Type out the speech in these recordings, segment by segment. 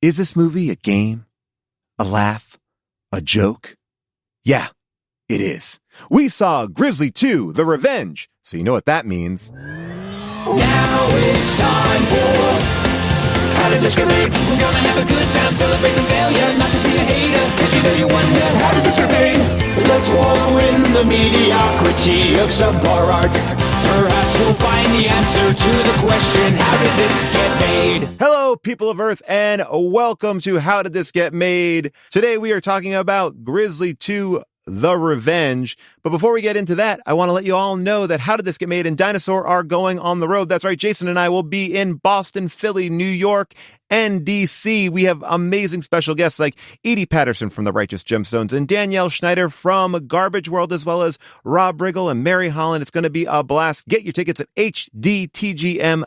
Is this movie a game? A laugh? A joke? Yeah, it is. We saw Grizzly II, The Revenge, so you know what that means. Now it's time for How Did This Get Made? We're gonna have a good time, celebrate some failure, not just be a hater, cause you know you wonder, how did this get made? Let's wallow in the mediocrity of subpar art. Perhaps we'll find the answer to the question, how did this get made? Hello, people of Earth, and welcome to How Did This Get Made? Today we are talking about Grizzly II, The Revenge. But before we get into that, I want to let you all know that How Did This Get Made and Dinosaur are going on the road. That's right, Jason and I will be in Boston, Philly, New York, and DC. We have amazing special guests like Edie Patterson from The Righteous Gemstones and Danielle Schneider from Garbage World, as well as Rob Riggle and Mary Holland. It's going to be a blast. Get your tickets at hdtgm.com.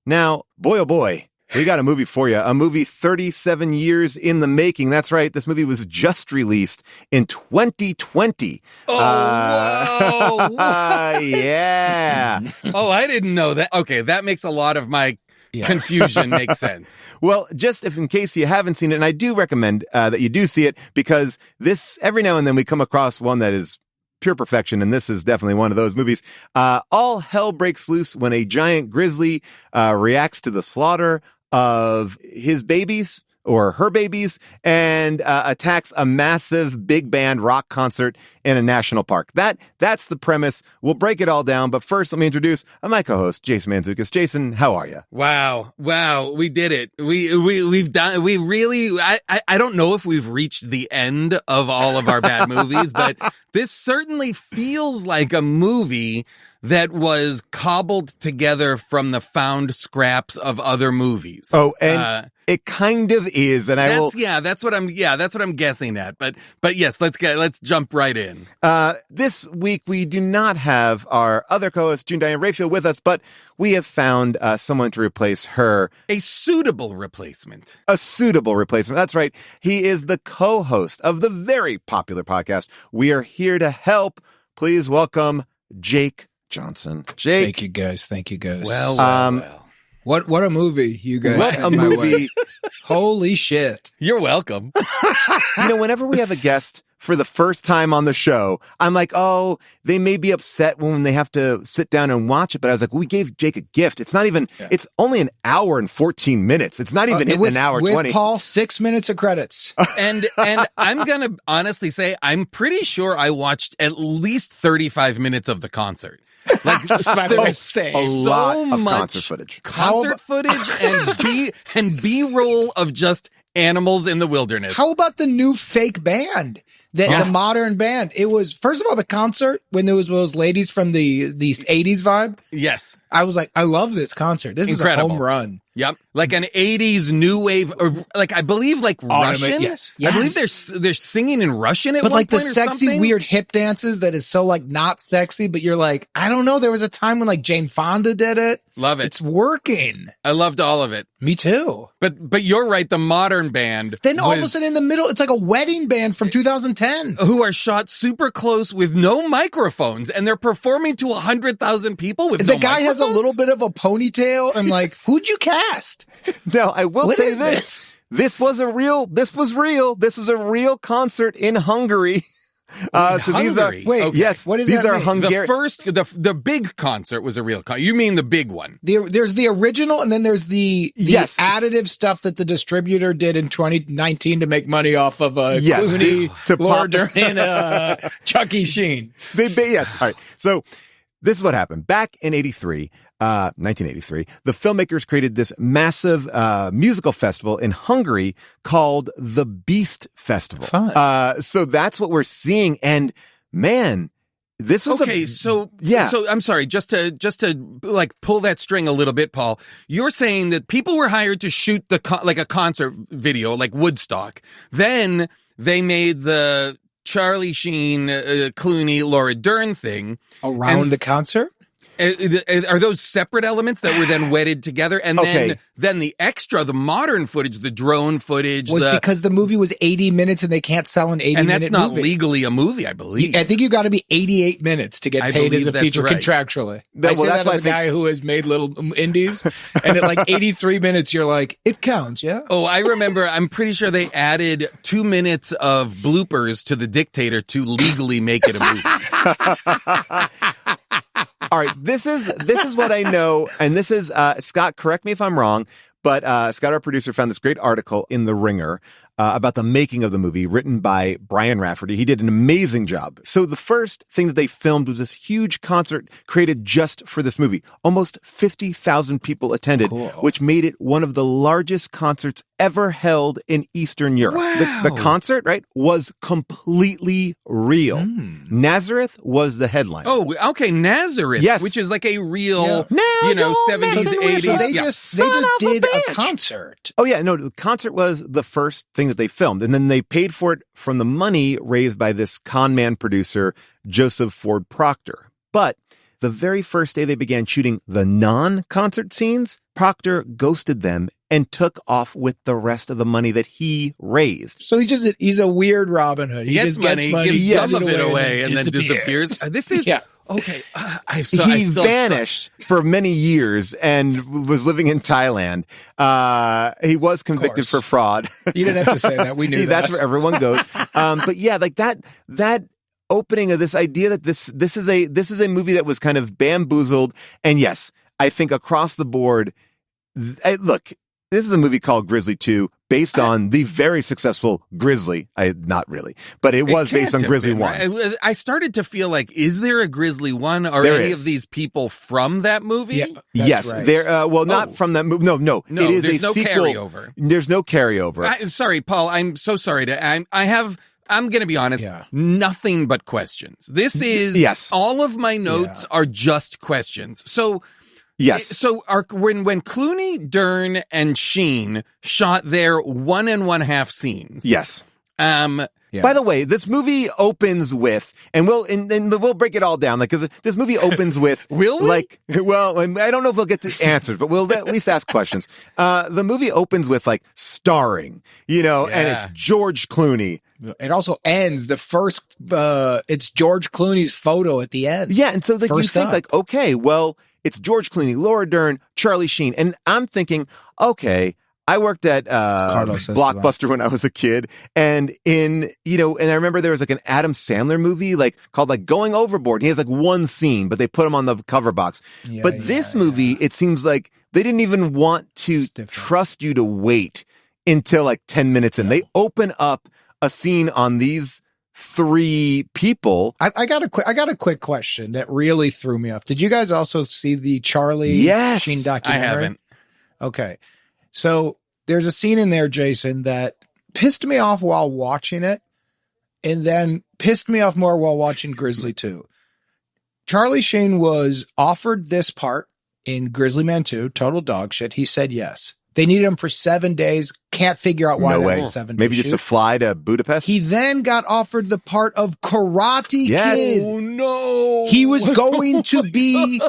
Now, boy, oh boy, we got a movie for you. A movie 37 years in the making. That's right. This movie was just released in 2020. Oh, whoa. Yeah. Oh, I didn't know that. Okay, that makes a lot of my confusion make sense. Well, just if in case you haven't seen it, and I do recommend that you do see it, because this, every now and then we come across one that is pure perfection, and this is definitely one of those movies. All hell breaks loose when a giant grizzly reacts to the slaughter of his babies or her babies and attacks a massive big band rock concert in a national park. That's the premise. We'll break it all down, but first let me introduce my co-host, Jason Mantzoukas. Jason, how are you? Wow, we did it. We've done. We really. I don't know if we've reached the end of all of our bad movies, but this certainly feels like a movie that was cobbled together from the found scraps of other movies. Oh, and it kind of is, and that's what I'm guessing at. But yes, let's jump right in. This week we do not have our other co-host June Diane Rayfield with us, but we have found someone to replace her. A suitable replacement. That's right. He is the co-host of the very popular podcast We Are Here to Help. Please welcome Jake Johnson. Jake. Thank you guys. Well. What a movie you guys What sent a my movie. way. Holy shit. You're welcome. You know, whenever we have a guest for the first time on the show, I'm like, oh, they may be upset when they have to sit down and watch it. But I was like, we gave Jake a gift. It's not even, It's only an hour and 14 minutes. It's not even hitting an hour 20. With Paul, 6 minutes of credits. And I'm going to honestly say, I'm pretty sure I watched at least 35 minutes of the concert. Like, there's a lot of concert footage and B-roll of just animals in the wilderness. How about the new fake band? The modern band. It was, first of all, the concert when there was those ladies from the 80s vibe. Yes. I was like, I love this concert. This Incredible. is a home run. Yep. Like an 80s new wave, or like, I believe like Russian. Yes. I believe they're singing in Russian at but one like the point or sexy, something. weird hip dances that is so like not sexy, but you're like, I don't know. There was a time when like Jane Fonda did it. Love it. It's working. I loved all of it. Me too. But you're right. The modern band. Then all of a sudden in the middle, it's like a wedding band from 2010. Who are shot super close with no microphones, and they're performing to 100,000 people with no The guy has a little bit of a ponytail. I'm like, who'd you cast? Now, I will tell you this. This was real. This was a real concert in Hungary. These are yes. What is these that are mean? Hungarian. The big concert was a real concert. You mean the big one? There's the original, and then there's the additive stuff that the distributor did in 2019 to make money off of Clooney, Laura Dern, and Chucky Sheen. Yes. All right. So this is what happened back in 1983, the filmmakers created this massive musical festival in Hungary called the Beast Festival. So that's what we're seeing. And man, this was So I'm sorry, just to like pull that string a little bit, Paul. You're saying that people were hired to shoot like a concert video, like Woodstock. Then they made the Charlie Sheen, Clooney, Laura Dern thing around the concert. Are those separate elements that were then wedded together? And then the extra, the modern footage, the drone footage. Was because the movie was 80 minutes and they can't sell an 80-minute movie. And that's not legally a movie, I believe. I think you got to be 88 minutes to get paid as a feature contractually. That's why a guy who has made little indies. And at like 83 minutes, you're like, it counts, yeah? Oh, I remember, I'm pretty sure they added 2 minutes of bloopers to The Dictator to legally make it a movie. All right, this is what I know, and this is Scott. Correct me if I'm wrong, but Scott, our producer, found this great article in The Ringer about the making of the movie, written by Brian Rafferty. He did an amazing job. So the first thing that they filmed was this huge concert created just for this movie. Almost 50,000 people attended, which made it one of the largest concerts ever held in Eastern Europe. Wow. The concert, right, was completely real. Nazareth was the headline. Oh, okay, Nazareth, yes, which is like a real, 70s, 80s. So they just did a concert. Oh yeah, no, the concert was the first thing that they filmed, and then they paid for it from the money raised by this con man producer, Joseph Ford Proctor. But the very first day they began shooting the non-concert scenes, Proctor ghosted them and took off with the rest of the money that he raised. So he's a weird Robin Hood. He just gets money, gives some of it away, and then disappears. This is... Yeah. Okay, he vanished for many years and was living in Thailand. He was convicted for fraud. You didn't have to say that. We knew that. That's where everyone goes. But yeah, like that opening of this idea that this is a movie that was kind of bamboozled. And yes, I think across the board, look, this is a movie called Grizzly II, based on the very successful Grizzly. Not really, but it was based on Grizzly 1. I started to feel like, is there a Grizzly 1? Are any of these people from that movie? Yeah, yes, right. They're not from that movie. No. It is there's a no sequel. Carryover. There's no carryover. Sorry, Paul. I'm so sorry I'm going to be honest, nothing but questions. This is, all of my notes are just questions. So, yes. So when Clooney, Dern, and Sheen shot their 1.5 scenes. Yes. By the way, this movie opens with, and we'll break it all down, like, because this movie opens with, will we? Like, well, I don't know if we'll get to answers, but we'll at least ask questions. The movie opens with like starring, and it's George Clooney. It also ends the first. It's George Clooney's photo at the end. Yeah, and so like you think like, okay, well, it's George Clooney, Laura Dern, Charlie Sheen, and I'm thinking, okay, I worked at Blockbuster when I was a kid, and and I remember there was like an Adam Sandler movie called Going Overboard. He has like one scene, but they put him on the cover box. But this movie, it seems like they didn't even want to trust you to wait until like 10 minutes in. They open up a scene on these 3 people. I got a quick question that really threw me off. Did you guys also see the Charlie Sheen documentary? I haven't. Okay. So there's a scene in there, Jason, that pissed me off while watching it, and then pissed me off more while watching Grizzly II. Charlie Sheen was offered this part in Grizzly Man 2, total dog shit. He said yes. They needed him for 7 days. Can't figure out why that's a 7 day Maybe just to fly to Budapest. He then got offered the part of Karate Kid. Oh no! He was going to be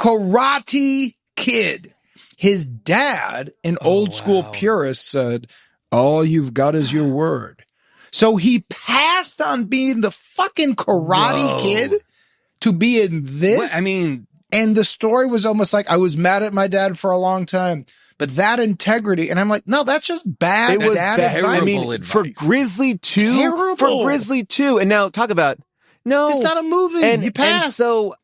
Karate Kid. His dad, an old school purist, said, "All you've got is your word." So he passed on being the fucking Karate Kid to be in this. And the story was almost like, I was mad at my dad for a long time, but that integrity, and I'm like, no, that's just bad. It was terrible advice. For Grizzly II, and now talk about it's not a movie. And you pass. And so,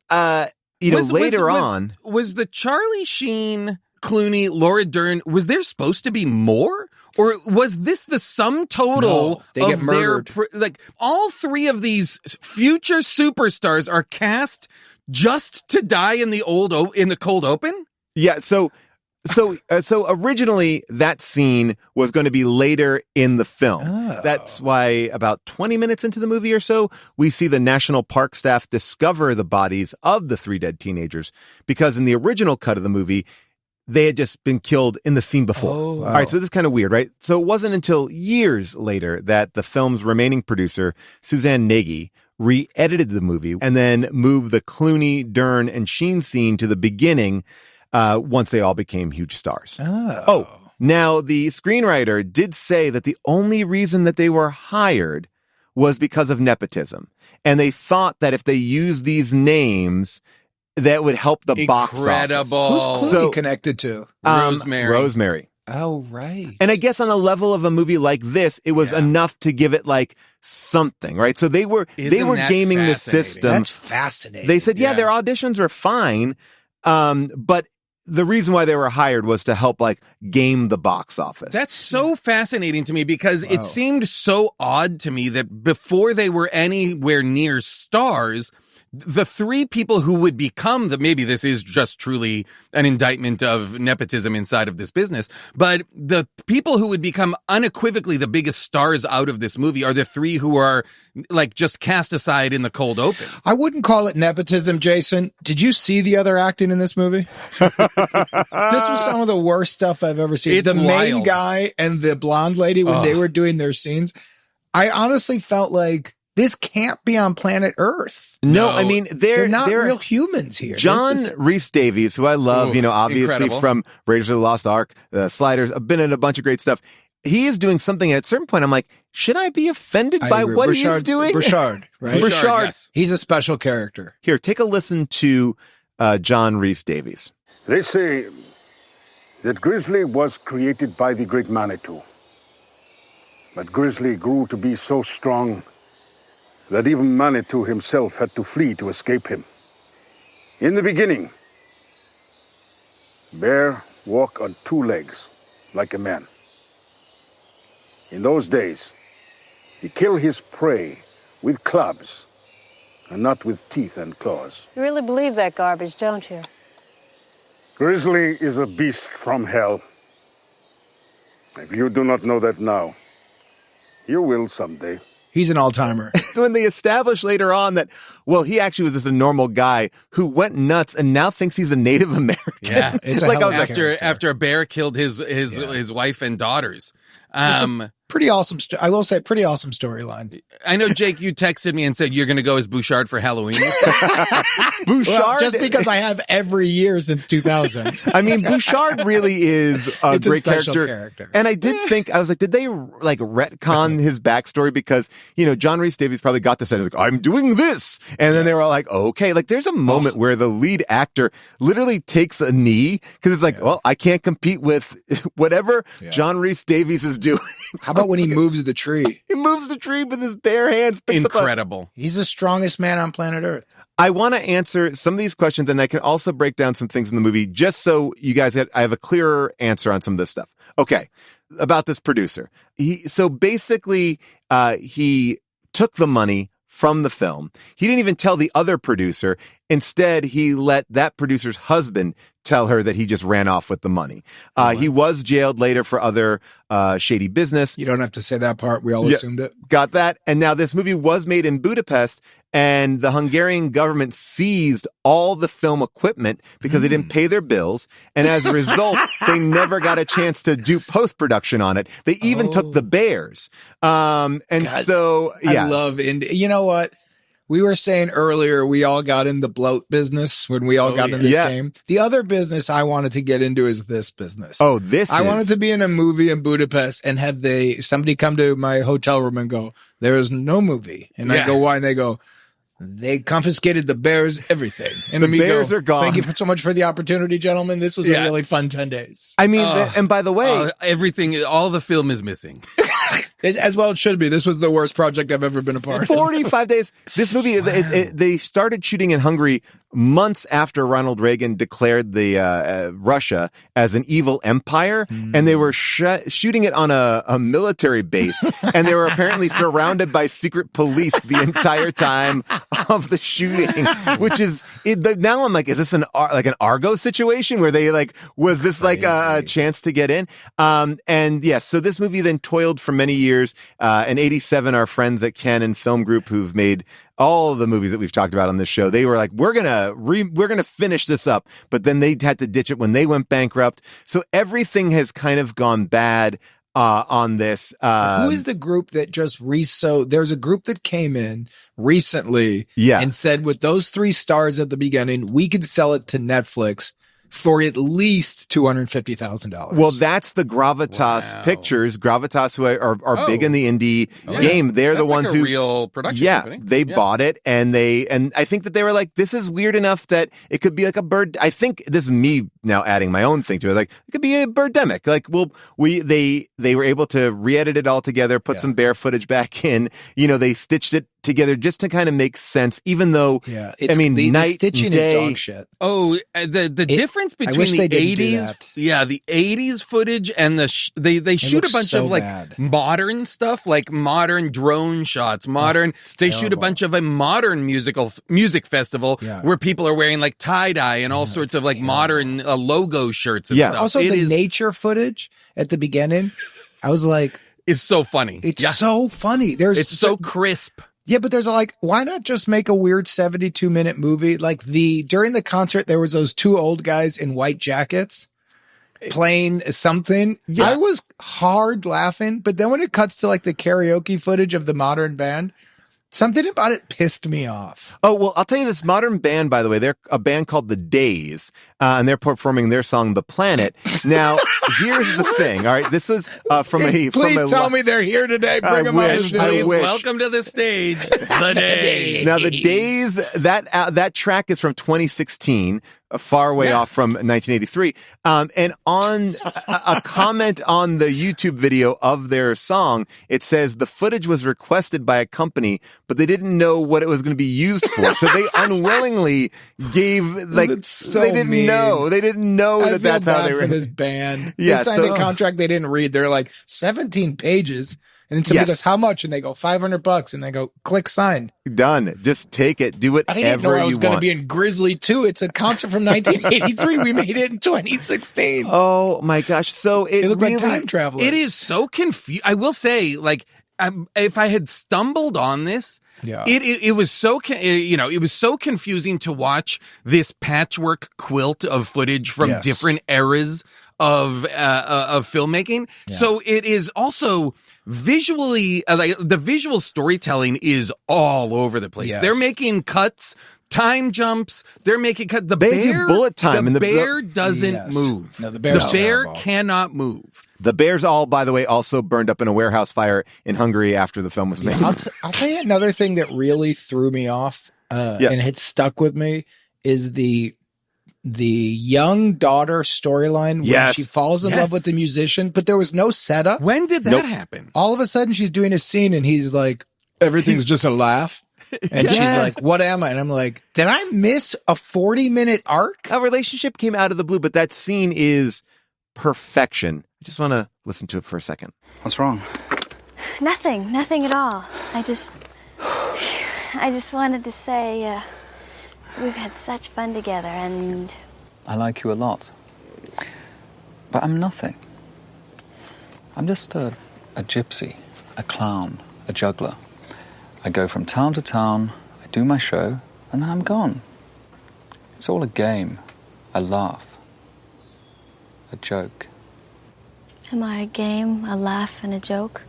later on, was the Charlie Sheen, Clooney, Laura Dern, was there supposed to be more? Or was this the sum total they get murdered. All 3 of these future superstars are cast just to die in the cold open? Yeah, so originally that scene was going to be later in the film. Oh. That's why about 20 minutes into the movie or so, we see the National Park staff discover the bodies of the 3 dead teenagers, because in the original cut of the movie, they had just been killed in the scene before. Oh, wow. All right, so this is kind of weird, right? So it wasn't until years later that the film's remaining producer, Suzanne Nagy, re-edited the movie and then moved the Clooney, Dern, and Sheen scene to the beginning once they all became huge stars. Oh, now the screenwriter did say that the only reason that they were hired was because of nepotism. And they thought that if they used these names, that would help the box office. Incredible. Who's Clooney connected to? Rosemary. Oh, right. And I guess on a level of a movie like this, it was enough to give it like something, right? So they were gaming the system. That's fascinating. They said, their auditions were fine, but the reason why they were hired was to help like game the box office. That's so fascinating to me because it seemed so odd to me that before they were anywhere near stars, the three people who would become maybe this is just truly an indictment of nepotism inside of this business, but the people who would become unequivocally the biggest stars out of this movie are the three who are like just cast aside in the cold open. I wouldn't call it nepotism, Jason. Did you see the other acting in this movie? This was some of the worst stuff I've ever seen. It's the main wild. guy and the blonde lady, when they were doing their scenes, I honestly felt like this can't be on planet Earth. No, I mean, they're not real humans here. John Rhys-Davies, who I love, obviously incredible. from Raiders of the Lost Ark, Sliders, I've been in a bunch of great stuff. He is doing something at a certain point. I'm like, should I be offended by what he's doing? Bouchard, right? Bouchard, yes. He's a special character. Here, take a listen to John Rhys-Davies. They say that Grizzly was created by the great Manitou. But Grizzly grew to be so strong that even Manitou himself had to flee to escape him. In the beginning, Bear walked on two legs, like a man. In those days, he killed his prey with clubs, and not with teeth and claws. You really believe that garbage, don't you? Grizzly is a beast from hell. If you do not know that now, you will someday. He's an all-timer. When they establish later on that, well, he actually was just a normal guy who went nuts and now thinks he's a Native American. Yeah, it's a like hell I of was a like, character. after a bear killed his wife and daughters. Pretty awesome. I will say, pretty awesome storyline. I know, Jake, you texted me and said you're going to go as Bouchard for Halloween. Bouchard, Well, just because I have every year since 2000. I mean, Bouchard really is a It's a great special character. And I did think, I was like, did they like retcon his backstory? Because, John Rhys-Davies probably got this and like, I'm doing this. And then they were all like, okay, like there's a moment where the lead actor literally takes a knee because it's like, well, I can't compete with whatever John Rhys-Davies is doing. How about when he moves the tree? He moves the tree with his bare hands. picks up a- Incredible. He's the strongest man on planet Earth. I want to answer some of these questions, and I can also break down some things in the movie just so you guys I have a clearer answer on some of this stuff. Okay, about this producer. So basically, he took the money from the film. He didn't even tell the other producer. Instead, he let that producer's husband tell her that he just ran off with the money. He was jailed later for other shady business. You don't have to say that part. We all assumed it. Got that. And now this movie was made in Budapest, and the Hungarian government seized all the film equipment because they didn't pay their bills. And as a result, they never got a chance to do post-production on it. They even took the bears. I love India. You know what? We were saying earlier, we all got in the bloat business when we all got in this game. The other business I wanted to get into is this business. I wanted to be in a movie in Budapest and have somebody come to my hotel room and go, there is no movie. And I go, why? And they go, they confiscated the bears, everything. And the bears are gone. Thank you so much for the opportunity, gentlemen. This was a really fun 10 days. I mean, and by the way, all the film is missing. As well it should be. This was the worst project I've ever been a part of. 45 days. This movie, they started shooting in Hungary months after Ronald Reagan declared the Russia as an evil empire, and they were shooting it on a military base, and they were apparently surrounded by secret police the entire time of the shooting, which is now I'm like, is this an Argo situation where they was this like a chance to get in? And yes, so this movie then toiled for many years. In 87, our friends at Canon Film Group, who've made all of the movies that we've talked about on this show, they were like, we're gonna finish this up, but then they had to ditch it when they went bankrupt. So everything has kind of gone bad. on this. Who is the group that just there's a group that came in recently and said with those 3 stars at the beginning, we could sell it to Netflix for at least $250,000. Well, that's the Gravitas Pictures. Gravitas, who are big in the indie game. They're the ones like a who real production company. They bought it, and I think that they were like, this is weird enough that it could be like a bird. I think this is me now adding my own thing to it. Like, it could be a birdemic. Like, they were able to re-edit it all together, put some bear footage back in. They stitched it together just to kind of make sense, even though the stitching is dog shit. Oh, the difference between the 80s, the 80s footage and they shoot a bunch of like modern stuff, like modern drone shots, they shoot a bunch of a modern music festival where people are wearing like tie-dye and all sorts of like modern logo shirts and stuff. Also, nature footage at the beginning, I was like, it's so funny. It's so funny. It's so crisp. Yeah, but there's why not just make a weird 72-minute movie? Like during the concert, there was those 2 old guys in white jackets playing something. Yeah. I was hard laughing, but then when it cuts to like the karaoke footage of the modern band, something about it pissed me off. Oh, well, I'll tell you, this modern band, by the way, they're a band called The Days, and they're performing their song, The Planet. Now, here's the thing, all right? This was Please tell me they're here today. Bring them on the stage. Welcome to the stage, The Days. Now, The Days, that track is from 2016. Far way off from 1983. And on a comment on the YouTube video of their song, it says the footage was requested by a company, but they didn't know what it was going to be used for. So they unwillingly gave, they didn't know. They didn't know that's how they were. For this band. They signed a contract they didn't read. They're like 17 pages. And then somebody goes, how much? And they go, $500. And they go, click sign. Done. Just take it. Do whatever you want. I didn't know I was going to be in Grizzly II. It's a concert from 1983. We made it in 2016. Oh my gosh. So it looked like time travelers. It is so confusing. I will say, like, if I had stumbled on this, it was so, it was so confusing to watch this patchwork quilt of footage from different eras of filmmaking. Yeah. So it is also visually, the visual storytelling is all over the place. Yes. They're making cuts, time jumps. They're making cuts. The bear, bullet time, and the bear doesn't move. No, the bear cannot move. The bears all, by the way, also burned up in a warehouse fire in Hungary after the film was made. I'll tell you another thing that really threw me off and it stuck with me is the young daughter storyline when she falls in love with the musician, but there was no setup. When did that happen? All of a sudden she's doing a scene and he's like, everything's just a laugh. And she's like, what am I? And I'm like, did I miss a 40-minute arc? A relationship came out of the blue, but that scene is perfection. I just want to listen to it for a second. What's wrong? Nothing at all. I just wanted to say, we've had such fun together, and I like you a lot. But I'm nothing. I'm just a gypsy, a clown, a juggler. I go from town to town, I do my show, and then I'm gone. It's all a game, a laugh, a joke. Am I a game, a laugh, and a joke?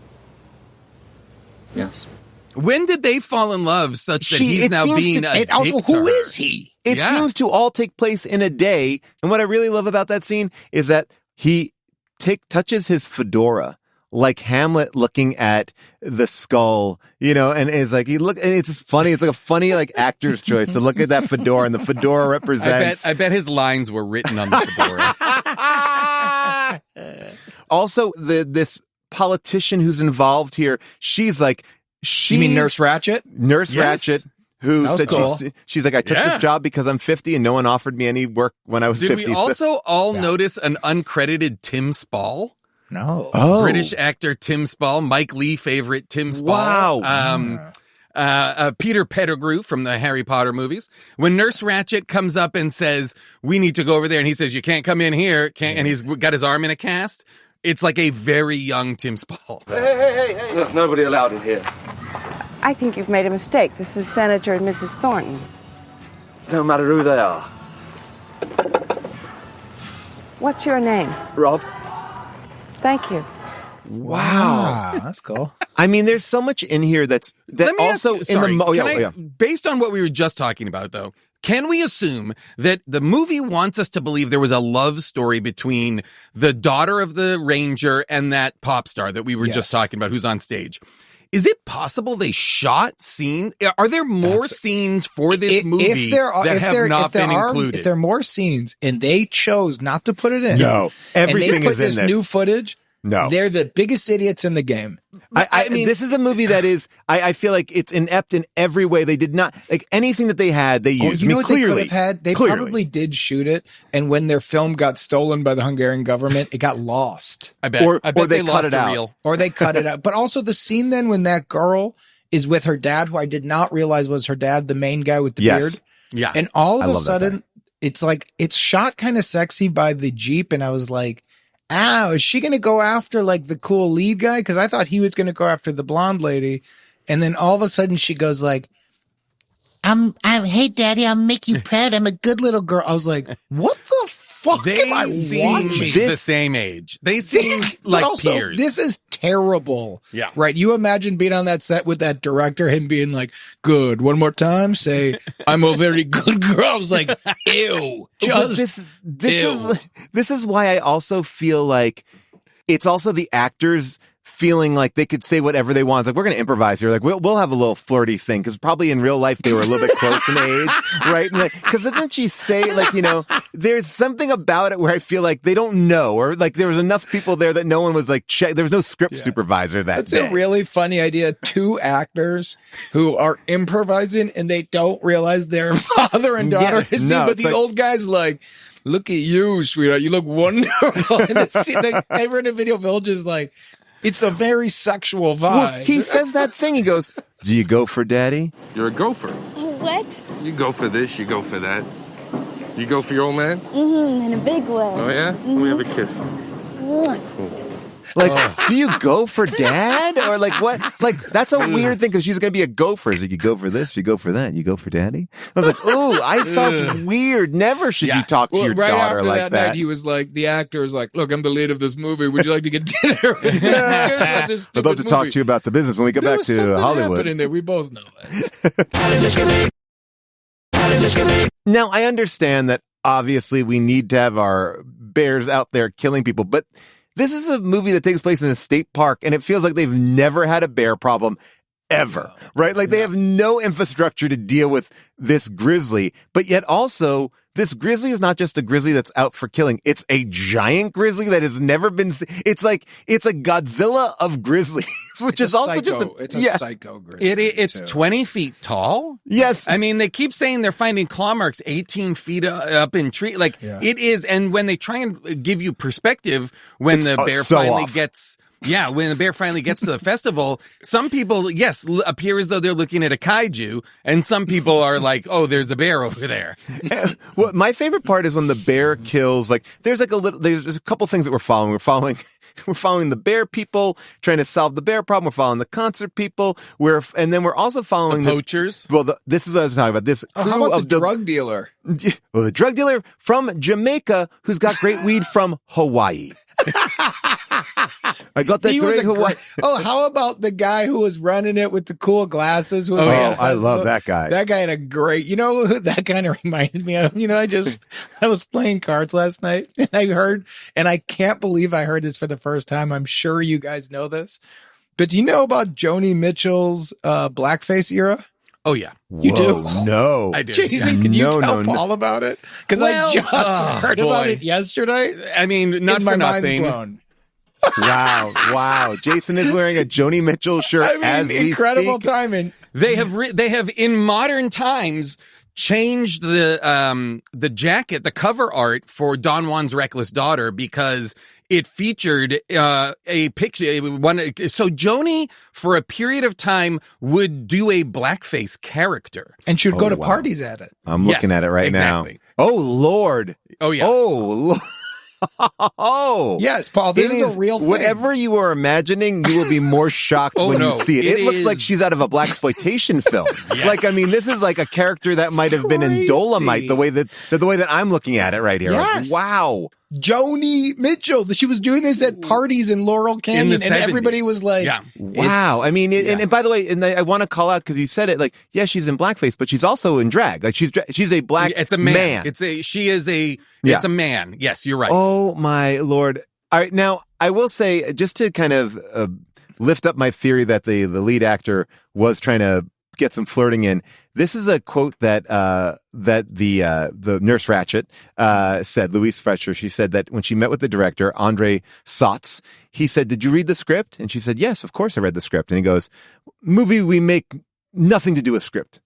Yes. When did they fall in love such that he's now being a dick to who her? is he? It seems to all take place in a day. And what I really love about that scene is that he touches his fedora like Hamlet looking at the skull, and it's like it's funny. It's like a funny actor's choice to look at that fedora, and the fedora represents. I bet his lines were written on the fedora. Also, this politician who's involved here, she's like, you mean Nurse Ratched? Nurse Ratched, who said cool. she's like, I took this job because I'm 50 and no one offered me any work when I was 50. Did we also notice an uncredited Tim Spall? No. Oh. British actor Tim Spall, Mike Lee favorite Tim Spall. Wow. Peter Pettigrew from the Harry Potter movies. When Nurse Ratched comes up and says, we need to go over there, and he says, you can't come in here, and he's got his arm in a cast, it's like a very young Tim Spall. Hey. Look, nobody allowed in here. I think you've made a mistake. This is Senator and Mrs. Thornton. Don't matter who they are. What's your name? Rob. Thank you. Wow. That's cool. I mean, there's so much in here that Let me also ask you, in the sorry, based on what we were just talking about, though, can we assume that the movie wants us to believe there was a love story between the daughter of the ranger and that pop star that we were just talking about, who's on stage? Is it possible they shot scenes? Are there more scenes for this movie that have not been included? If there are more scenes and they chose not to put it in, no, everything and they put is in this this new footage. No, they're the biggest idiots in the game. I mean, this is a movie that is. I feel like it's inept in every way. They did not like anything that they had. They used. You know what clearly, they could have had? They probably did shoot it, and when their film got stolen by the Hungarian government, it got lost. I bet. Or they cut it out. Reel. Or they cut it out. But also the scene then when that girl is with her dad, who I did not realize was her dad, the main guy with the beard. Yeah. And all of a sudden, it's like it's shot kind of sexy by the Jeep, and I was like, "Ow, is she going to go after like the cool lead guy?" Because I thought he was going to go after the blonde lady, and then all of a sudden she goes like, "Hey, Daddy, I'll make you proud. I'm a good little girl." I was like, "What the fuck They am I seem watching?" the same age. They seem like also, peers. This is terrible. Yeah. Right. You imagine being on that set with that director, him being like, "Good. One more time. Say, I'm a very good girl." I was like, ew. Just This is why I also feel like it's also the actors feeling like they could say whatever they want. It's like, we're going to improvise here. Like, we'll have a little flirty thing, because probably in real life they were a little bit close in age, right? And like, because didn't she say, like, there's something about it where I feel like they don't know, or like there was enough people there that no one was like, there was no script supervisor that day. That's a really funny idea. Two actors who are improvising and they don't realize their father and daughter is seen, but the old guy's like, "Look at you, sweetheart. You look wonderful." And they were in a video village is like, it's a very sexual vibe. Well, he says that thing. He goes, "Do you go for daddy?" You're a gopher. What? You go for this, you go for that. You go for your old man? Mm-hmm, in a big way. Oh, yeah? Let me have a kiss. Like, do you go for dad? Or like what? Like, that's a weird thing, because she's going to be a gopher. Is like, you go for this, you go for that, you go for daddy? I was like, ooh, I felt weird. Never should you talk to your daughter after like that. Night, he was like, the actor was like, "Look, I'm the lead of this movie. Would you like to get dinner?" I'd love to talk to you about the business when we get back to Hollywood. In there. We both know it. Now, I understand that obviously we need to have our bears out there killing people, but this is a movie that takes place in a state park, and it feels like they've never had a bear problem ever, right? Like they have no infrastructure to deal with this grizzly, but yet also this grizzly is not just a grizzly that's out for killing. It's a giant grizzly that has never been. It's a Godzilla of grizzlies, which is also just a psycho grizzly. It's 20 feet tall. Yes. I mean, they keep saying they're finding claw marks 18 feet up in tree. Like it is. And when they try and give you perspective, when the bear finally gets. Yeah, when the bear finally gets to the festival, some people, appear as though they're looking at a kaiju, and some people are like, "Oh, there's a bear over there." Well, my favorite part is when the bear kills. Like, there's a couple things that we're following. We're following the bear people trying to solve the bear problem. We're following the concert people. And then we're also following the Poachers. This is what I was talking about. This crew how about of the drug dealer? Well, the drug dealer from Jamaica who's got great weed from Hawaii. I got that great Hawaii. How about the guy who was running it with the cool glasses? I love that guy. That guy had a great, who that kind of reminded me of? I was playing cards last night and I can't believe I heard this for the first time. I'm sure you guys know this, but do you know about Joni Mitchell's blackface era? Oh, yeah. You do? No. I do. Jason, can you tell Paul about it? Because I just heard about it yesterday. I mean, not for nothing. Mind's blown. Wow. Jason is wearing a Joni Mitchell shirt as we incredible speak. timing. They have in modern times changed the jacket, the cover art for Don Juan's Reckless Daughter, because it featured a picture. So Joni, for a period of time, would do a blackface character, and she would go to parties at it. I'm looking at it right now. Oh Lord! Oh yeah! Oh Lord! Oh yes, Paul. This is a real thing. Whatever you are imagining, you will be more shocked when you see it. It looks like she's out of a blaxploitation film. Yes. Like, I mean, this is like a character that might have been in Dolomite. The way that I'm looking at it right here. Yes. Like, wow. Joni Mitchell. She was doing this at parties in Laurel Canyon, and everybody was like, wow. I mean, and by the way, and I want to call out because you said it like, yeah, she's in blackface, but she's also in drag. Like she's a black It's a man. It's a man. Yes, you're right. Oh my Lord. All right. Now I will say, just to kind of lift up my theory that the lead actor was trying to get some flirting in. This is a quote that the Nurse Ratched said, Louise Fletcher. She said that when she met with the director, Andre Sotz, he said, "Did you read the script?" And she said, "Yes, of course I read the script." And he goes, "Movie we make nothing to do with script."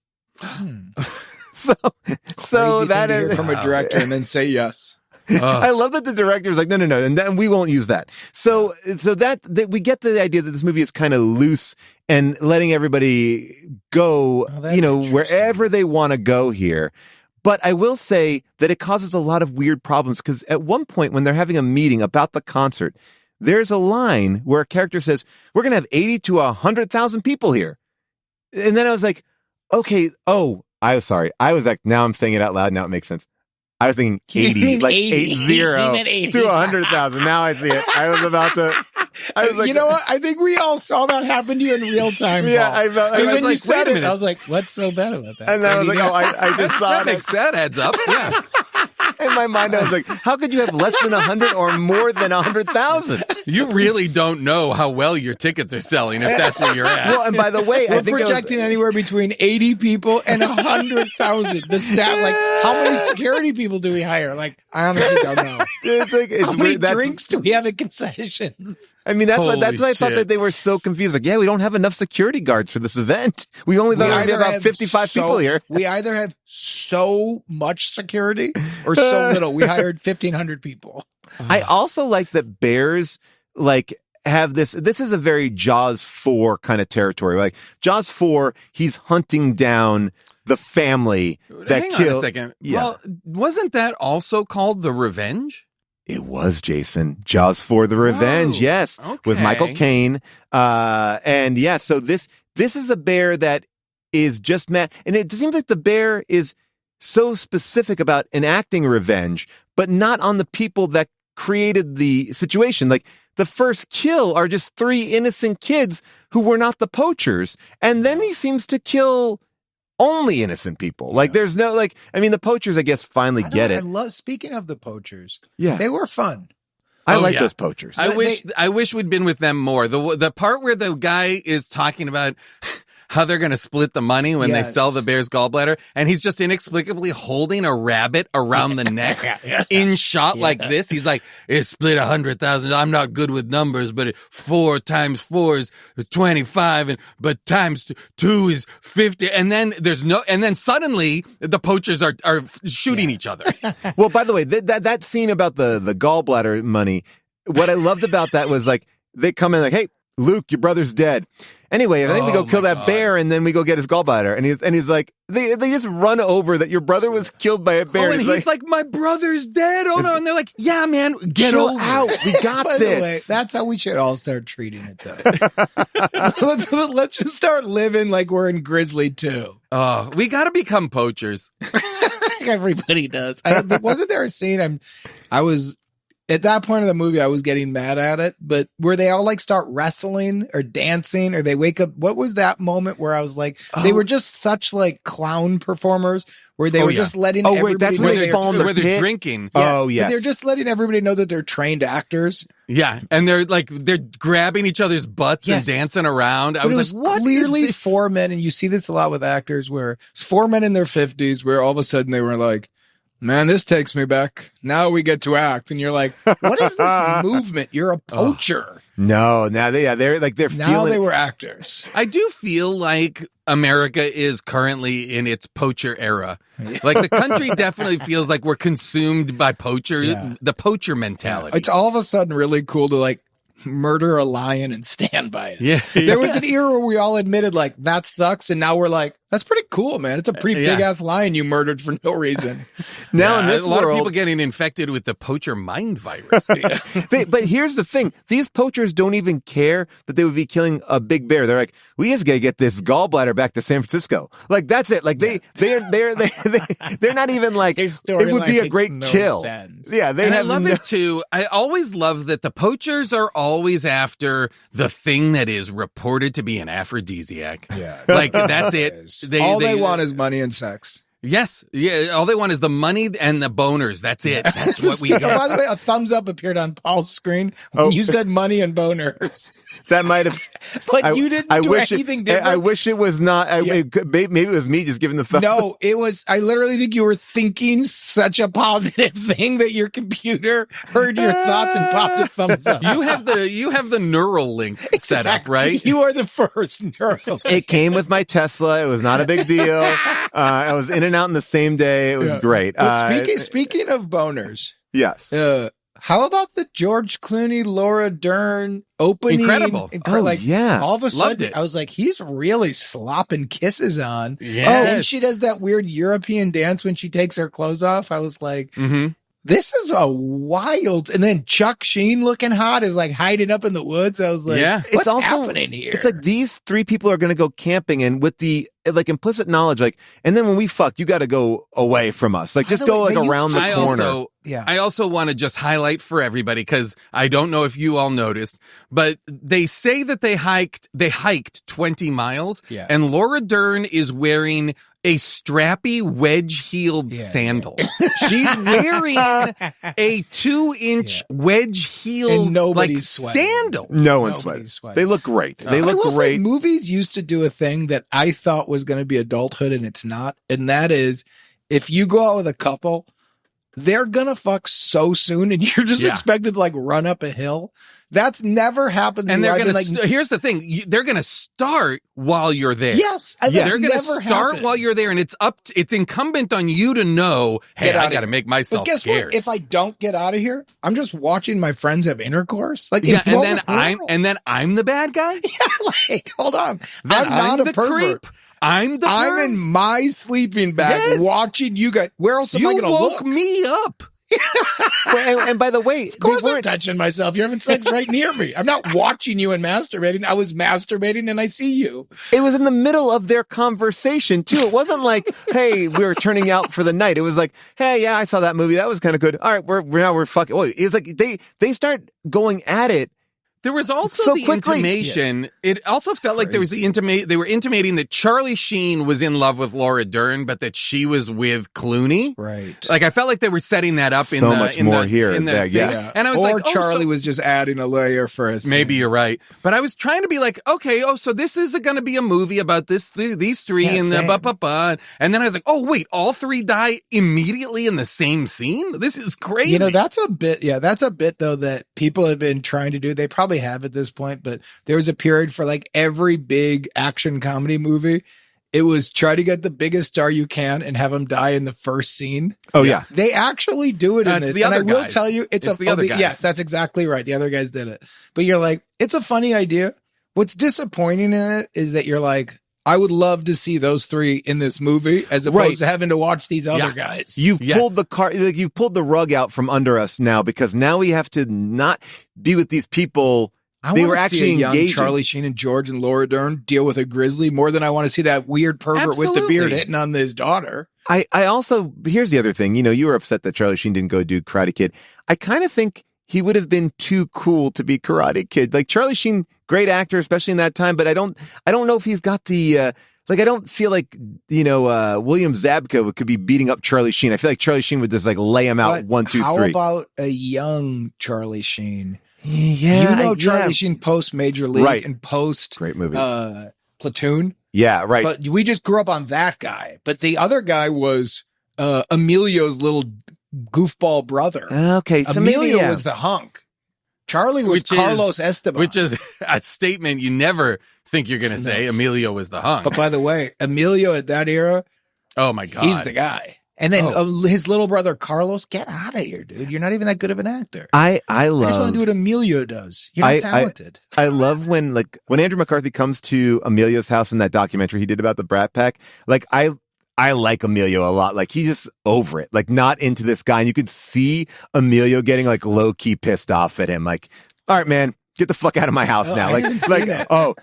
So that is from a director and then say yes. I love that the director is like, no, and then we won't use that. So that we get the idea that this movie is kind of loose and letting everybody go, wherever they want to go here. But I will say that it causes a lot of weird problems because at one point when they're having a meeting about the concert, there's a line where a character says, "We're going to have 80 to 100,000 people here." And then I was like, okay. Oh, I was sorry. I was like, now I'm saying it out loud. Now it makes sense. I was thinking 80, like 80 to 100,000. Now I see it. I was about to. I was like, you know what? I think we all saw that happen to you in real time. Yeah, Paul. I felt. And I was when you like, said wait a it, minute. I was like, what's so bad about that? And then I was like, oh, I just saw it. That adds up. Yeah. In my mind, I was like, how could you have less than 100 or more than 100,000? You really don't know how well your tickets are selling if that's where you're at. Well, and by the way, we're I think projecting anywhere between 80 people and 100,000. The stat, like, how many security people do we hire? Like, I honestly don't know. It's how many weird. drinks do we have at concessions? I mean, that's why I thought that they were so confused. Like, yeah, we don't have enough security guards for this event. We only thought there would be about 55 people here. We either have so much security or so little. We hired 1,500 people. I also like that bears have this is a very Jaws 4 kind of territory. Like Jaws 4, he's hunting down the family that Hang killed. on a second. Yeah. Well, wasn't that also called The Revenge? It was, Jason. Jaws 4, The Revenge. Whoa. Yes. Okay. With Michael Caine. And yeah, so this is a bear that is just mad. And it seems like the bear is so specific about enacting revenge, but not on the people that created the situation. Like the first kill are just 3 innocent kids who were not the poachers. And then he seems to kill only innocent people. Like there's no, the poachers, I guess, finally get it. Speaking of the poachers. Yeah. They were fun. I like those poachers. I wish we'd been with them more. The part where the guy is talking about how they're going to split the money when they sell the bear's gallbladder, and he's just inexplicably holding a rabbit around the neck in shot like this. He's like, "It's split 100,000. I'm not good with numbers, but 4 times 4 is 25, but times 2 is 50." And then suddenly the poachers are shooting each other. Well, by the way, that scene about the gallbladder money, what I loved about that was like they come in like, "Hey, Luke, your brother's dead." Anyway, I think we go kill that bear, and then we go get his gallbladder. And he's like, they just run over that your brother was killed by a bear. Oh, and he's like, "My brother's dead." Oh no! And they're like, "Yeah, man, get over out. We got By this." The way, that's how we should all start treating it, though. Let's just start living like we're in Grizzly II. Oh, we got to become poachers. Everybody does. Wasn't there a scene? I was. At that point of the movie, I was getting mad at it, but where they all start wrestling or dancing or they wake up. What was that moment where I was like, they were just such clown performers where they were just letting everybody that's know when they fall in the where pit? they're drinking. Oh, yes. They're just letting everybody know that they're trained actors. Yeah. And they're grabbing each other's butts and dancing around. I was like, what clearly is this? 4 men, and you see this a lot with actors where it's 4 men in their 50s where all of a sudden they were like, "Man, this takes me back. Now we get to act." And you're like, what is this movement? You're a poacher. No, now they're Now they were actors. I do feel like America is currently in its poacher era. Like the country definitely feels like we're consumed by poachers, the poacher mentality. It's all of a sudden really cool to murder a lion and stand by it. Yeah. There was an era where we all admitted that sucks, and now we're like, That's pretty cool, man. It's a pretty big ass lion you murdered for no reason. Now in this a lot world, of people getting infected with the poacher mind virus. but here's the thing: these poachers don't even care that they would be killing a big bear. They're like, we just gotta get this gallbladder back to San Francisco. Like that's it. Like they're not even like it would be a great kill. Sense. Yeah, they I love it too. I always love that the poachers are always after the thing that is reported to be an aphrodisiac. Yeah, like that's it. All they want is money and sex. Yes. Yeah. All they want is the money and the boners. That's it. That's what we get. By the way, a thumbs up appeared on Paul's screen when you said money and boners. That might have, but you didn't do anything different. I wish it was not. Maybe it was me just giving the thumbs up. No, it was. I literally think you were thinking such a positive thing that your computer heard your thoughts and popped a thumbs up. You have the neural link set up, right? You are the first neural. It came with my Tesla. It was not a big deal. I was in and out in the same day. It was great. Speaking of boners, yes. How about the George Clooney, Laura Dern opening? Incredible. Yeah. All of a sudden, Loved it. I was like, he's really slopping kisses on. Yes. Oh, and she does that weird European dance when she takes her clothes off. I was like, this is a wild. And then Chuck Sheen looking hot is like hiding up in the woods. I was like, what's happening here? It's like these three people are going to go camping and with the like implicit knowledge, like, and then when we fuck, you got to go away from us. Like just go like around the corner. I also want to just highlight for everybody, because I don't know if you all noticed, but they say that they hiked 20 miles and Laura Dern is wearing a strappy wedge-heeled sandal. She's wearing a 2-inch wedge-heeled like sandal. No one's sweating. They look great. They look great. Say, movies used to do a thing that I thought was going to be adulthood and it's not. And that is, if you go out with a couple, they're going to fuck so soon and you're just expected to like run up a hill. That's never happened. And they're going to, here's the thing. They're going to start while you're there. Yes. They're going to start while you're there. And it's incumbent on you to know, hey, I got to make myself guess scarce. What? If I don't get out of here, I'm just watching my friends have intercourse. Like, and then I'm the bad guy. Yeah. Like, hold on. I'm not a pervert. Creep. I'm in my sleeping bag watching you guys. Where else am I going to look? You woke me up. and by the way, of course I'm touching myself. You're having sex right near me. I'm not watching you and masturbating. I was masturbating and I see you. It was in the middle of their conversation too. It wasn't like, hey, we were turning out for the night. It was like, hey, yeah, I saw that movie. That was kind of good. All right, we're fucking. Oh, it was like they start going at it. There was also the intimation. Yeah. It also felt like there was they were intimating that Charlie Sheen was in love with Laura Dern, but that she was with Clooney. Right. Like I felt like they were setting that up in here. And I was like, Charlie was just adding a layer for us. Maybe you're right. But I was trying to be like, okay, so this is going to be a movie about these three and and then I was like, oh wait, all three die immediately in the same scene? This is crazy. You know, that's a bit though that people have been trying to do. They probably have at this point, but there was a period for like every big action comedy movie. It was try to get the biggest star you can and have them die in the first scene. Oh yeah. They actually do it in this. And I will tell you, it's the other guys. Yes, that's exactly right. The other guys did it. But you're like, it's a funny idea. What's disappointing in it is that you're like, I would love to see those three in this movie as opposed to having to watch these other guys. You've pulled you've pulled the rug out from under us now, because now we have to not be with these people. They were actually engaging. Charlie Sheen and George and Laura Dern deal with a grizzly more than I want to see that weird pervert with the beard hitting on his daughter. I also, here's the other thing. You know, you were upset that Charlie Sheen didn't go do Karate Kid. I kind of think he would have been too cool to be Karate Kid. Like Charlie Sheen, great actor, especially in that time, but I don't know if he's got the, I don't feel like, William Zabka could be beating up Charlie Sheen. I feel like Charlie Sheen would just like lay him out 1, 2, 3. How about a young Charlie Sheen? Yeah. Charlie Sheen post Major League and post great movie. Platoon. Yeah, right. But we just grew up on that guy. But the other guy was Emilio's little goofball brother. Okay, so Emilio was the hunk. Charlie was Carlos Esteban. Which is a statement you never think you're going to say. Emilio was the hunk. But by the way, Emilio at that era, oh my God, he's the guy. And then his little brother Carlos, get out of here, dude. You're not even that good of an actor. I just want love to do what Emilio does. You're not talented. I love when Andrew McCarthy comes to Emilio's house in that documentary he did about the Brat Pack. Like I like Emilio a lot. Like he's just over it. Like not into this guy. And you could see Emilio getting like low key pissed off at him. Like, all right, man. Get the fuck out of my house now.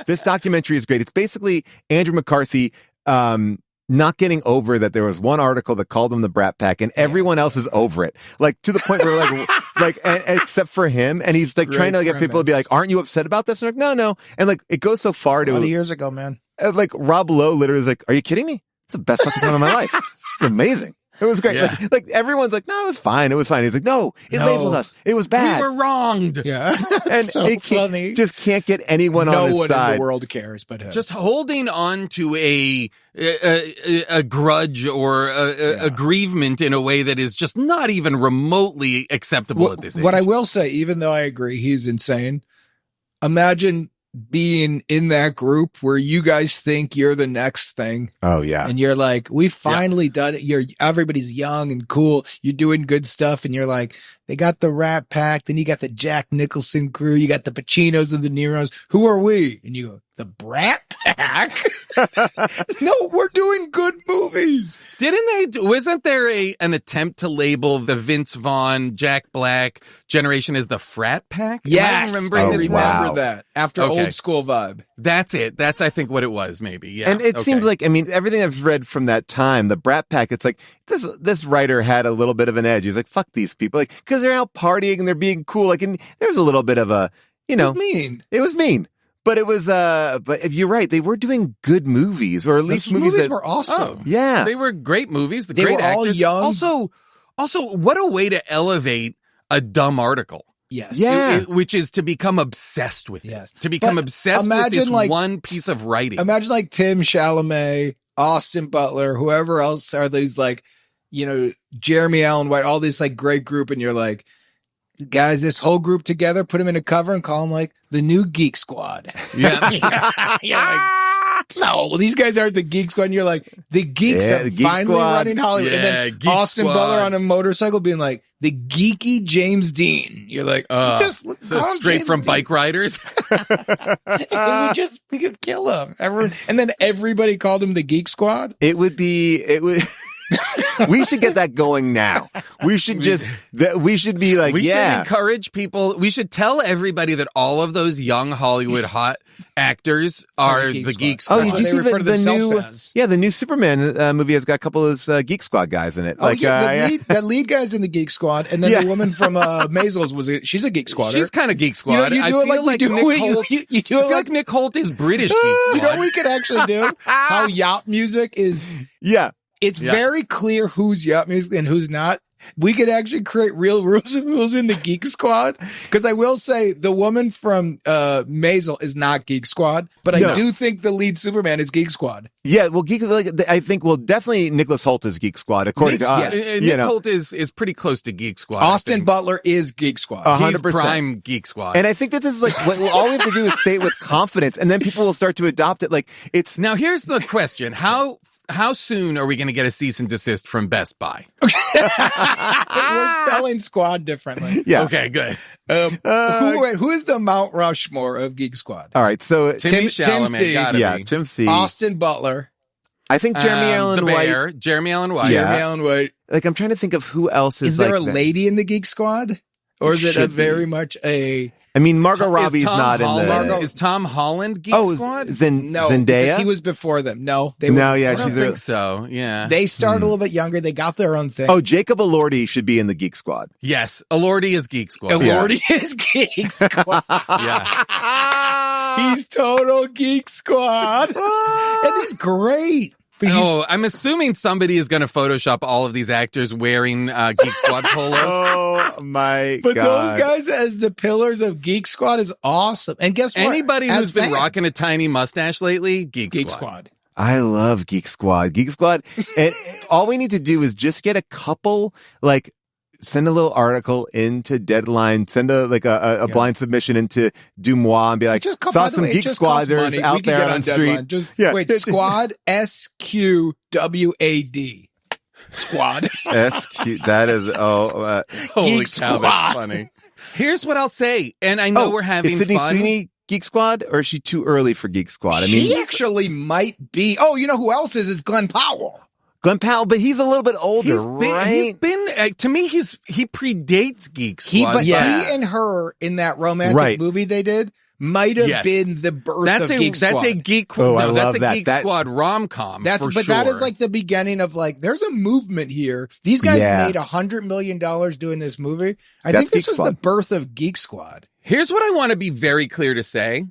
This documentary is great. It's basically Andrew McCarthy not getting over that there was one article that called him the Brat Pack and everyone else is over it. Like to the point where and except for him. And he's like trying to get people to be like, aren't you upset about this? And like, no. And like, it goes so far to 20 years ago, man. Like Rob Lowe literally was like, are you kidding me? It's the best fucking time of my life. It's amazing. It was great. Yeah. Like everyone's like, no, it was fine. It was fine. He's like, no, it labeled us. It was bad. We were wronged. Yeah. And so funny. Just can't get anyone on his No side. one in the world cares but him. Just holding on to a grudge or a grievement in a way that is just not even remotely acceptable at this age. What I will say, even though I agree he's insane, imagine being in that group where you guys think you're the next thing. Oh yeah. And you're like, we finally done it. Everybody's young and cool. You're doing good stuff. And you're like, they got the Rat Pack. Then you got the Jack Nicholson crew. You got the Pacinos and the Neros. Who are we? And you go, the Brat Pack? No, we're doing good movies. Wasn't there an attempt to label the Vince Vaughn, Jack Black generation as the Frat Pack? Yes. Am I remembering this? Remember that. After Old School vibe. That's it. That's, I think, what it was, maybe. Yeah. And it seems like, I mean, everything I've read from that time, the Brat Pack, it's like this writer had a little bit of an edge. He's like, fuck these people. Like, because they're out partying and they're being cool. Like, and there's a little bit of a, It was mean. But it was, but if you're right, they were doing good movies, or at least movies that were awesome. Yeah. They were great movies. They Great were all actors. young. Also, what a way to elevate a dumb article. Yes. Yeah. Which is to become obsessed with it. Yes. To become But obsessed with this imagine, one piece of writing. Imagine like Tim Chalamet, Austin Butler, whoever else are these like, Jeremy Allen White, all this like great group. And you're like, guys, this whole group together, put them in a cover and call them like the new Geek Squad. Yeah. You're like, no, these guys aren't the Geek Squad. And you're like, the Geeks are the Geek finally Squad. running Hollywood. Yeah, and then Geek Austin Squad. Butler on a motorcycle being like, the geeky James Dean. You're like, So straight from Bike Riders. we could kill him. And then everybody called him the Geek Squad. it would we should get that going now. We should we should be like, We should encourage people. We should tell everybody that all of those young Hollywood hot actors are the Geek Squad. Oh, That's did you what see they refer to the themselves new? as. Yeah, the new Superman movie has got a couple of those Geek Squad guys in it. The lead guy's in the Geek Squad, and then the woman from Maisels she's a Geek Squatter. She's kind of Geek Squad. You do it like Nick Holt. You do it like Nick Holt is British Geek Squad. You know what we could actually do? How yacht music is. Yeah. It's very clear who's yacht music and who's not. We could actually create real rules in the Geek Squad. Because I will say the woman from Maisel is not Geek Squad, but I do think the lead Superman is Geek Squad. Yeah, well, I think, definitely Nicholas Holt is Geek Squad, according to us. Nick Holt is pretty close to Geek Squad. Austin Butler is Geek Squad. 100%. He's prime Geek Squad. And I think that this is like, all we have to do is say it with confidence, and then people will start to adopt it. Like, it's. Now, here's the question. How soon are we going to get a cease and desist from Best Buy? We're spelling squad differently. Yeah. Okay, good. Who is the Mount Rushmore of Geek Squad? All right, so Tim Chalamet, gotta be. Tim C. Austin Butler. I think Jeremy Allen White. Jeremy Allen White. Yeah. Jeremy Allen White. Like, I'm trying to think of who else is there like a that. lady in the Geek Squad? Or is it Should very much a... I mean, Margot Robbie's not in the... Is Tom Holland Geek Squad? No, Zendaya? because he was before them. No, they were No, yeah, I don't she's think so. Yeah. They started a little bit younger. They got their own thing. Oh, Jacob Elordi should be in the Geek Squad. Yes. Elordi is Geek Squad. Elordi is Geek Squad. Yeah. He's total Geek Squad. And he's great. But I'm assuming somebody is going to Photoshop all of these actors wearing Geek Squad polos. Oh my But God. those guys as the pillars of Geek Squad is awesome. And guess what? Anybody who's As been fans, rocking a tiny mustache lately, Geek Geek Squad. Squad. I love Geek Squad. Geek Squad. And all we need to do is just get a couple, like, send a little article into Deadline, send a blind submission into Dumois and be like, saw some Geek Squaders out there on the street. Wait, Squad, SQWAD. Squad. That's cute. That is, Holy Geek cow, Squad. that's funny. Here's what I'll say, and I know we're having is Sydney fun. Sweeney Geek Squad, or is she too early for Geek Squad? I mean, She actually might be. Oh, you know who else is Glenn Powell. Glenn Powell, but he's a little bit older, right? He's been to me. He predates Geek Squad. But he and her in that romantic movie they did might have been the birth of Geek Squad. That's a Geek. Oh, I no, love that's a that. Geek Squad rom-com. But that is like the beginning of like, there's a movement here. These guys made $100 million doing this movie. I think this was the birth of Geek Squad. Here's what I want to be very clear to say.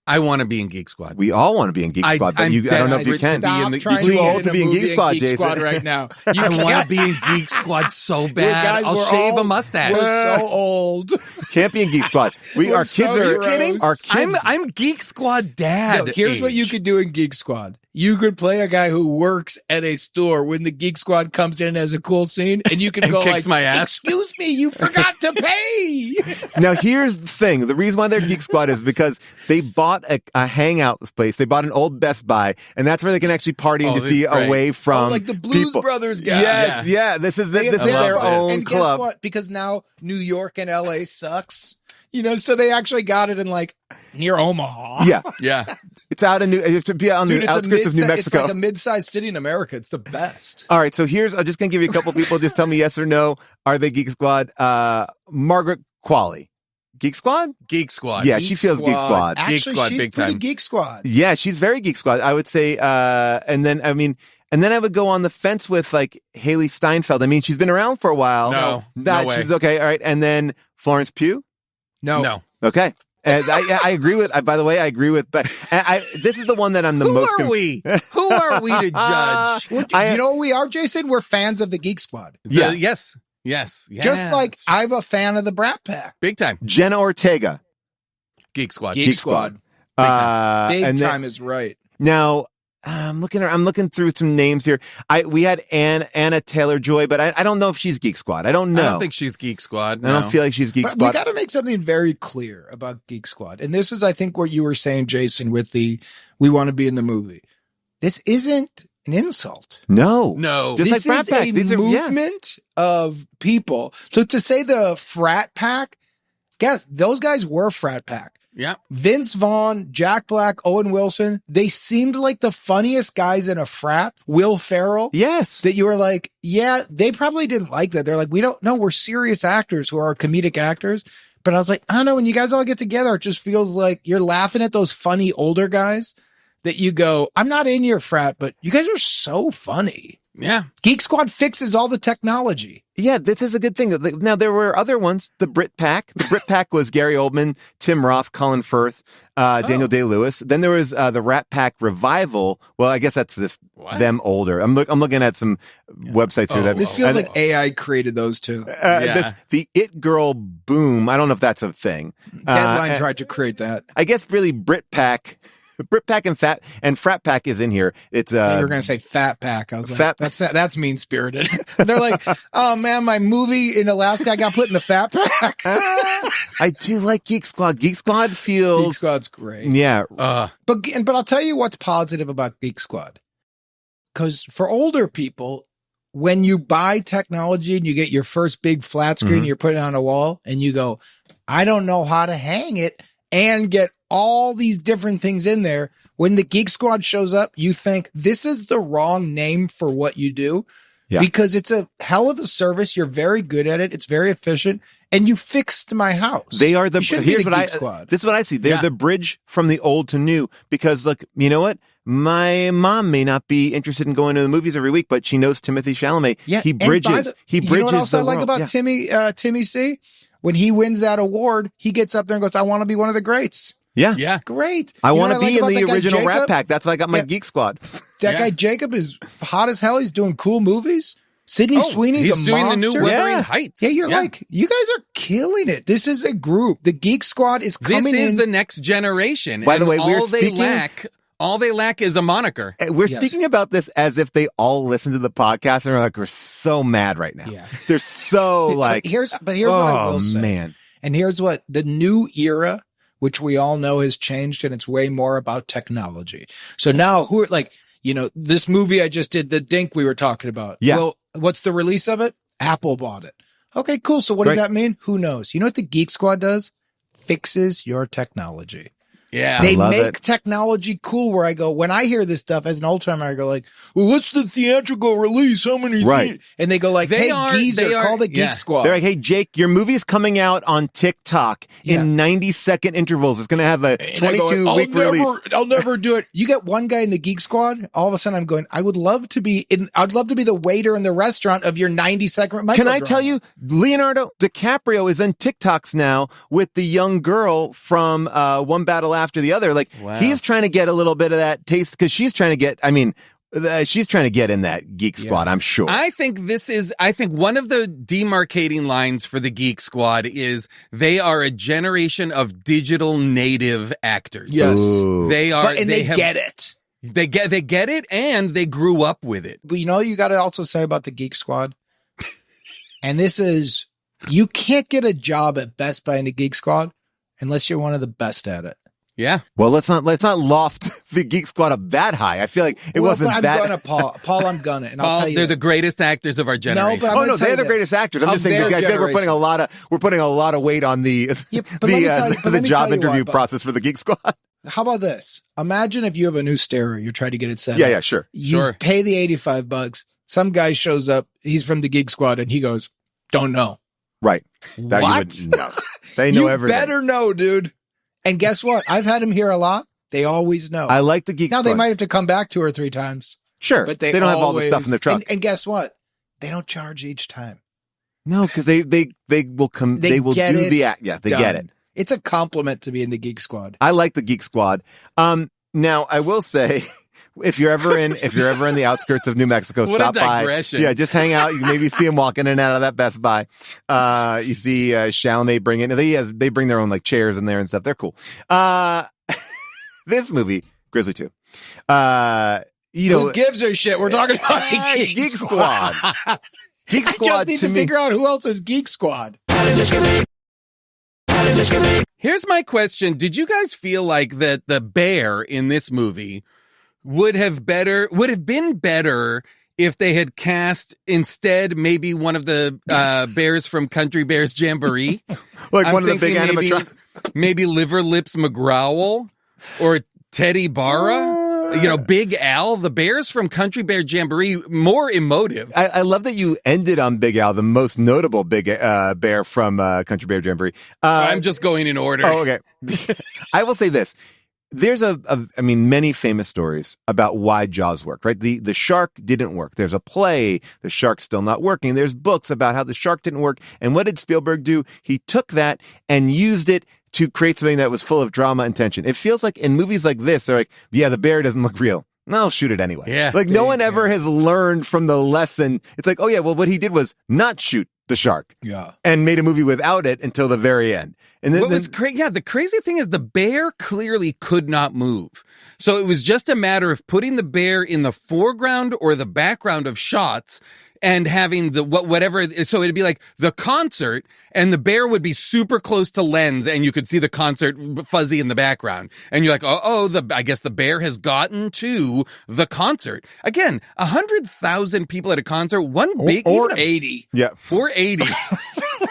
I want to be in Geek Squad. We all want to be in Geek Squad, but I don't know if you can. Stop trying You're too old to be in Geek Squad, Jason. Squad right now. I want to be in Geek Squad so bad. I'll shave a mustache. We're so old. Can't be in Geek Squad. Our kids are kidding. Our kids. I'm Geek Squad dad. No, here's what you could do in Geek Squad. You could play a guy who works at a store when the Geek Squad comes in as a cool scene, and you can go kicks like, my ass. "Excuse me, you forgot to pay." Now, here's the thing. The reason why they're Geek Squad is because they bought a hangout place. They bought an old Best Buy, and that's where they can actually party and just be away from like the Blues people. Brothers guys. Yes, yeah. This is their own and club. Guess what? Because now New York and LA sucks. You know, so they actually got it in like near Omaha. Yeah. It's out in to be on the outskirts of New Mexico. It's like a mid-sized city in America. It's the best. All right, so I'm just going to give you a couple people. Just tell me yes or no. Are they Geek Squad? Margaret Qualley. Geek Squad? Geek Squad. Yeah, she feels Geek Squad. Actually, Geek Squad, she's big pretty time. Geek Squad. Yeah, she's very Geek Squad. I would say, and then I would go on the fence with like Haley Steinfeld. I mean, she's been around for a while. No way. She's okay. All right, and then Florence Pugh. No. Okay. And I agree with. By the way, I agree with. But this is the one that I'm the most. Who are we? Who are we to judge? You know what we are, Jason? We're fans of the Geek Squad. Yeah. Yes. Just like I'm a fan of the Brat Pack. Big time. Jenna Ortega. Geek Squad. Geek Squad. Big time is right. Now I'm looking through some names here. We had Anna Taylor-Joy, but I don't know if she's Geek Squad. I don't know. I don't think she's Geek Squad. I don't feel like she's Geek Squad. We got to make something very clear about Geek Squad. And this is, I think, what you were saying, Jason, with we want to be in the movie. This isn't an insult. No. Just this like Brat Pack. Is a movement of people. So to say the frat pack, guess those guys were frat pack. Yeah. Vince Vaughn, Jack Black, Owen Wilson, they seemed like the funniest guys in a frat. Will Ferrell. Yes. That you were like, yeah, they probably didn't like that. They're like, we don't know. We're serious actors who are comedic actors. But I was like, I don't know. When you guys all get together, it just feels like you're laughing at those funny older guys that you go, I'm not in your frat, but you guys are so funny. Yeah. Geek Squad fixes all the technology. Yeah, this is a good thing. Now, there were other ones. The Brit Pack. The Brit Pack was Gary Oldman, Tim Roth, Colin Firth, Daniel Day-Lewis. Then there was the Rat Pack Revival. Well, I guess that's them older. I'm looking at some websites here. This feels like AI created those two. The It Girl Boom. I don't know if that's a thing. Deadline tried to create that. I guess really Brit Pack. Brit Pack and Frat Pack is in here. It's you were going to say Fat Pack. I was like, that's mean spirited. They're like, oh man, my movie in Alaska, I got put in the Fat Pack. I do like Geek Squad. Geek Squad feels. Geek Squad's great. Yeah. But I'll tell you what's positive about Geek Squad. Because for older people, when you buy technology and you get your first big flat screen, you're putting it on a wall and you go, I don't know how to hang it and get all these different things in there. When the Geek Squad shows up, you think this is the wrong name for what you do because it's a hell of a service. You're very good at it. It's very efficient. And you fixed my house. They are Geek Squad. This is what I see. They're the bridge from the old to new because look, you know what? My mom may not be interested in going to the movies every week, but she knows Timothée Chalamet. Yeah. He bridges. You know what else I like about Timmy C? When he wins that award, he gets up there and goes, I want to be one of the greats. Yeah. Great. I want to be in the original Rat Pack. That's why I got my Geek Squad. That guy Jacob is hot as hell. He's doing cool movies. Sydney Sweeney's a doing monster. The new Wuthering Heights. Yeah, you're like, you guys are killing it. This is a group. The Geek Squad is coming in. This is the next generation. By the way, all they lack is a moniker. We're speaking about this as if they all listen to the podcast and are like, we're so mad right now. Yeah. They're so like, here's what I will say. Man. And here's what the new era, which we all know has changed, and it's way more about technology. So now this movie I just did, the Dink we were talking about. Yeah. Well, What's the release of it? Apple bought it. Okay, cool. So what does that mean? Who knows? You know what the Geek Squad does? Fixes your technology. Yeah. They make technology cool where I go, when I hear this stuff as an old timer, I go like, well, what's the theatrical release? How many? Right. And they go like, hey, geezer, call the Geek Squad. They're like, hey, Jake, your movie's coming out on TikTok in 90-second intervals. It's going to have a 22-week release. I'll never do it. You get one guy in the Geek Squad, all of a sudden I'm going, I'd love to be the waiter in the restaurant of your 90-second Can I tell you, Leonardo DiCaprio is in TikToks now with the young girl from One Battle After the Other. Like, he's trying to get a little bit of that taste because she's trying to get, she's trying to get in that Geek Squad, I'm sure. I think one of the demarcating lines for the Geek Squad is they are a generation of digital native actors. Yes. Ooh. They are. They get it. They get it, and they grew up with it. But you know, you got to also say about the Geek Squad, and this is, you can't get a job at Best Buy in the Geek Squad unless you're one of the best at it. Yeah. Well, let's not loft the Geek Squad up that high. I feel like it wasn't that. I'm gonna, Paul, I'm gonna, and I'll tell you, they're the greatest actors of our generation. No, they're the greatest actors. I'm just saying, I feel like we're putting a lot of weight on the job interview process for the Geek Squad. How about this? Imagine if you have a new stereo, you're trying to get it set up. Yeah, sure. You pay the $85. Some guy shows up. He's from the Geek Squad, and he goes, "Don't know." Right. What? They know you everything. Better know, dude. And guess what? I've had him here a lot. They always know. I like the Geek Squad. Now, they might have to come back 2 or 3 times. Sure. But they don't have all the stuff in their truck. And guess what? They don't charge each time. No, because they will come. They will do the act. Yeah, they get it. It's a compliment to be in the Geek Squad. I like the Geek Squad. Now I will say, if you're ever in the outskirts of New Mexico, stop by. Yeah, just hang out. You maybe see him walking in and out of that Best Buy. You see Chalamet bring in. They bring their own like chairs in there and stuff. They're cool. This movie, Grizzly II. Who gives a shit? We're talking about Geek Squad. Geek Squad. I just need to figure out who else is Geek Squad. Here's my question. Did you guys feel like that the bear in this movie would have been better if they had cast instead maybe one of the bears from Country Bears Jamboree? Like one of the big animatronics? Maybe Liver Lips McGrowell or Teddy Barra? Big Al, the bears from Country Bear Jamboree, more emotive. I love that you ended on Big Al, the most notable big bear from Country Bear Jamboree. I'm just going in order. Oh, okay. I will say this. There's many famous stories about why Jaws worked, right? The shark didn't work. There's a play, the shark's still not working. There's books about how the shark didn't work. And what did Spielberg do? He took that and used it to create something that was full of drama and tension. It feels like in movies like this, they're like, yeah, the bear doesn't look real. No, I'll shoot it anyway. Yeah, like no one ever has learned from the lesson. It's like, oh yeah, well, what he did was not shoot the shark. Yeah. And made a movie without it until the very end. And then, the crazy thing is the bear clearly could not move. So it was just a matter of putting the bear in the foreground or the background of shots and having whatever. So it'd be like the concert and the bear would be super close to lens and you could see the concert fuzzy in the background. And you're like, I guess the bear has gotten to the concert. Again, 100,000 people at a concert, or 80. Yeah. Or 80.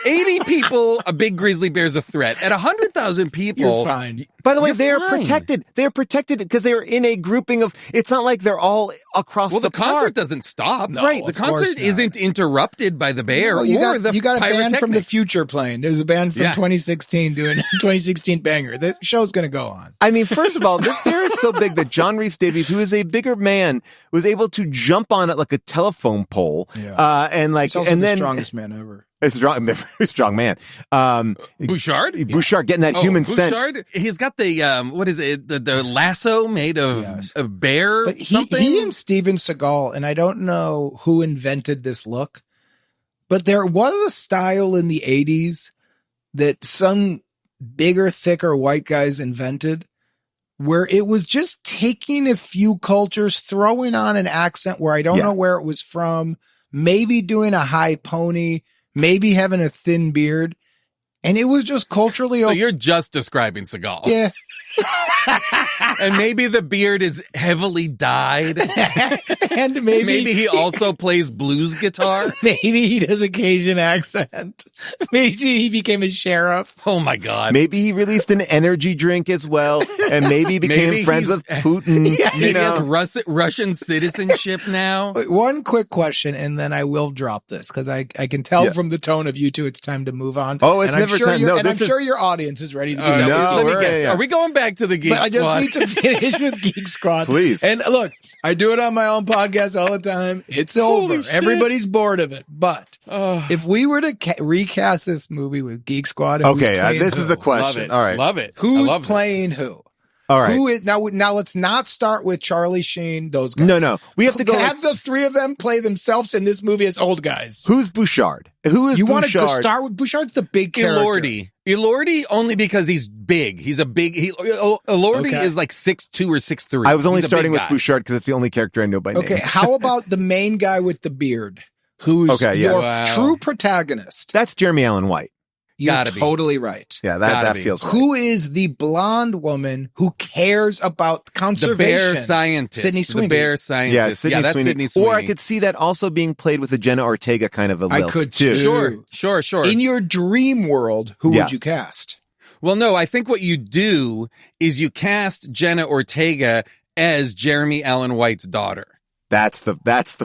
80 people, a big grizzly bear's a threat. At 100,000 people. You're fine. By the way, they're protected. They're protected because they're in a grouping of, it's not like they're all across the park. Well, the concert doesn't stop. No, right. The concert isn't interrupted by the bear you or got, the You got a band pyrotechnics. from the future playing. There's a band from 2016 doing a 2016 banger. The show's going to go on. I mean, first of all, this bear is so big that John Rhys-Davies, who is a bigger man, was able to jump on it like a telephone pole. Yeah. He's also the strongest man ever. It's a strong man. Bouchard? Bouchard getting that human scent. Bouchard, he's got the, the lasso made of a bear But something? he and Steven Seagal, and I don't know who invented this look, but there was a style in the 80s that some bigger, thicker white guys invented where it was just taking a few cultures, throwing on an accent where I don't know where it was from, maybe doing a high pony, maybe having a thin beard. And it was just culturally. So you're just describing Seagal. Yeah. And maybe the beard is heavily dyed. And maybe he also plays blues guitar. Maybe he does a Cajun accent. Maybe he became a sheriff. Oh my God. Maybe he released an energy drink as well, and maybe he became friends with Putin. Maybe he has Russian citizenship now. One quick question, and then I will drop this, because I can tell from the tone of you two it's time to move on. Oh, it's and never time. No, I'm sure your audience is ready to do that. No, Let me guess. Are we going back to the Geek Squad? I just need to finish with Geek Squad. Please. And look, I do it on my own podcast all the time. It's over. Shit. Everybody's bored of it. But if we were to recast this movie with Geek Squad, this is a question. All right. Love it. Who's playing who? All right. Who is now? Let's not start with Charlie Sheen. Those guys. No. We have to go. Have the three of them play themselves in this movie as old guys. Who's Bouchard? Who is you Bouchard? want to start with Bouchard's the big character. Elordi only because he's big. He's a big. Elordi is like 6'2" or 6'3". I was only starting with Bouchard because it's the only character I know by name. Okay, how about the main guy with the beard, who's your true protagonist? That's Jeremy Allen White. You're totally right. Yeah, that feels right. Who is the blonde woman who cares about conservation? The bear scientist. Sydney Sweeney. The bear scientist. Yeah, that's Sydney Sweeney. Or I could see that also being played with a Jenna Ortega kind of a lilt, I could too. Sure. In your dream world, who would you cast? Well, no, I think what you do is you cast Jenna Ortega as Jeremy Allen White's daughter. That's the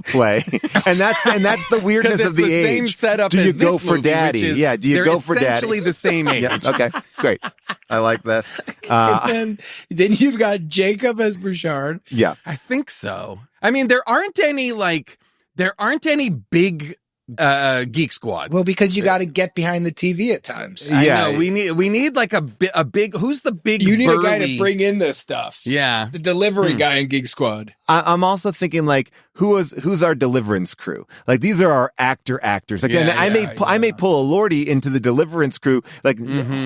play, and that's the weirdness of the age. Same setup. Do you as go this for movie, daddy? Yeah. Do you go for daddy? Essentially the same age. Yeah, okay, great. I like that. And then you've got Jacob as Bouchard. Yeah, I think so. I mean, there aren't any big Geek Squads. Well, because you got to get behind the TV at times. I know. We need like a big. Who's the big? You need a guy to bring in this stuff. Yeah, the delivery guy in Geek Squad. I'm also thinking like who's our Deliverance crew? Like these are our actors. Like and I may pull Elordi into the Deliverance crew. Like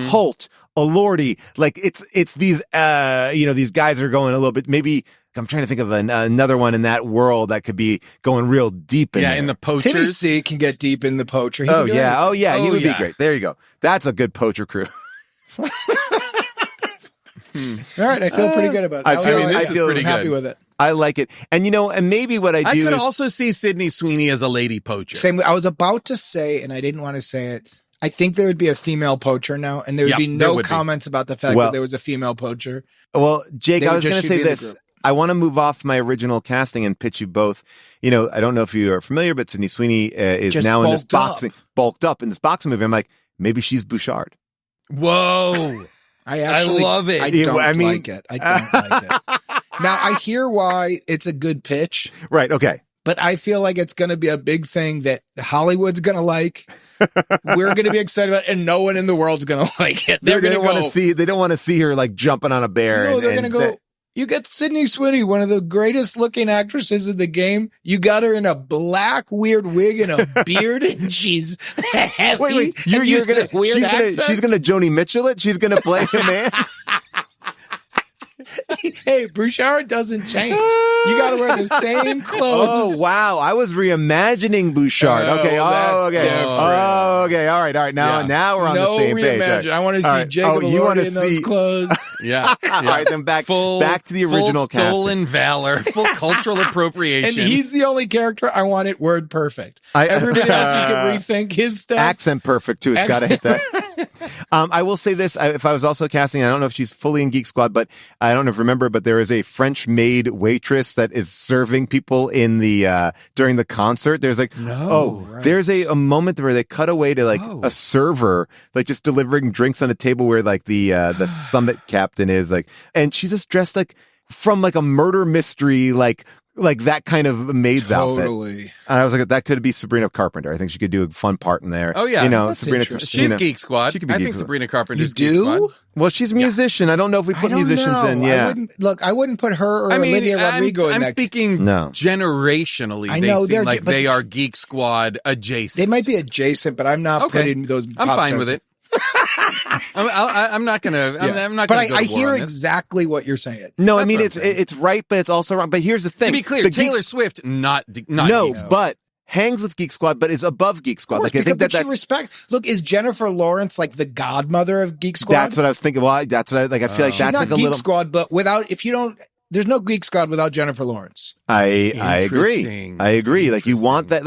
Holt, Elordi. Like it's these these guys are going a little bit maybe. I'm trying to think of another one in that world that could be going real deep in there. In the Poachers. Timmy C can get deep in the Poacher. He would be great. There you go. That's a good Poacher crew. All right, I feel pretty good about it. I feel pretty happy with it. I like it. And and maybe what I do could also see Sydney Sweeney as a lady poacher. Same. I was about to say, and I didn't want to say it. I think there would be a female poacher now, and there would be no comments about the fact that there was a female poacher. Well, Jake, I was going to say this. I want to move off my original casting and pitch you both. I don't know if you are familiar, but Sydney Sweeney is just now in this bulked up in this boxing movie. I'm like, maybe she's Bouchard. Whoa. I love it. I don't like it. I don't like it. Now, I hear why it's a good pitch. Right, okay. But I feel like it's going to be a big thing that Hollywood's going to like. We're going to be excited about it, and no one in the world's going to like it. They don't want to see her like jumping on a bear. No, they're going to go... You get Sydney Sweeney, one of the greatest looking actresses in the game. You got her in a black weird wig and a beard, and she's heavy. Wait, she's gonna Joni Mitchell it? She's gonna play a man? Hey, Bouchard doesn't change. You got to wear the same clothes. Oh, wow. I was reimagining Bouchard. Okay. Okay. All right. Now we're on the same page. Right. I want to see Jacob Elordi in those clothes. Yeah. All right, then back to the original casting. Full stolen valor, full cultural appropriation. And he's the only character I want it word perfect. Everybody else you can rethink his stuff. Accent perfect too. It's got to hit that. I will say this: if I was also casting, I don't know if she's fully in Geek Squad, but I don't know if you remember, but there is a French maid waitress that is serving people in the during the concert. There's like there's a moment where they cut away to like a server like just delivering drinks on a table where like the summit captain is like, and she's just dressed like from like a murder mystery like that kind of maid's outfit. And I was like, that could be Sabrina Carpenter. I think she could do a fun part in there. Oh yeah, Sabrina. She's Geek Squad. She could be I Geek think Squad. Sabrina Carpenter's Geek Squad. Well, she's a musician. I don't know if we put musicians in. Yeah, I wouldn't put her or Olivia Rodrigo in I'm that. speaking generationally. I know they seem like they are Geek Squad adjacent. They might be adjacent, but I'm not putting those. I'm fine with it. I'm not gonna. I'm not. But I hear exactly what you're saying. No, I mean it's right, but it's also wrong. But here's the thing: to be clear, Taylor Swift not no, Geek Squad. but hangs with Geek Squad, but is above Geek Squad. Course, Like I think but she that's respect. Look, is Jennifer Lawrence like the godmother of Geek Squad? that's what I was thinking. Well, that's what I like. I feel like She's that's not like a Geek little. Squad, but there's no Geek Squad without Jennifer Lawrence. I agree. Interesting. I agree. Like you want that,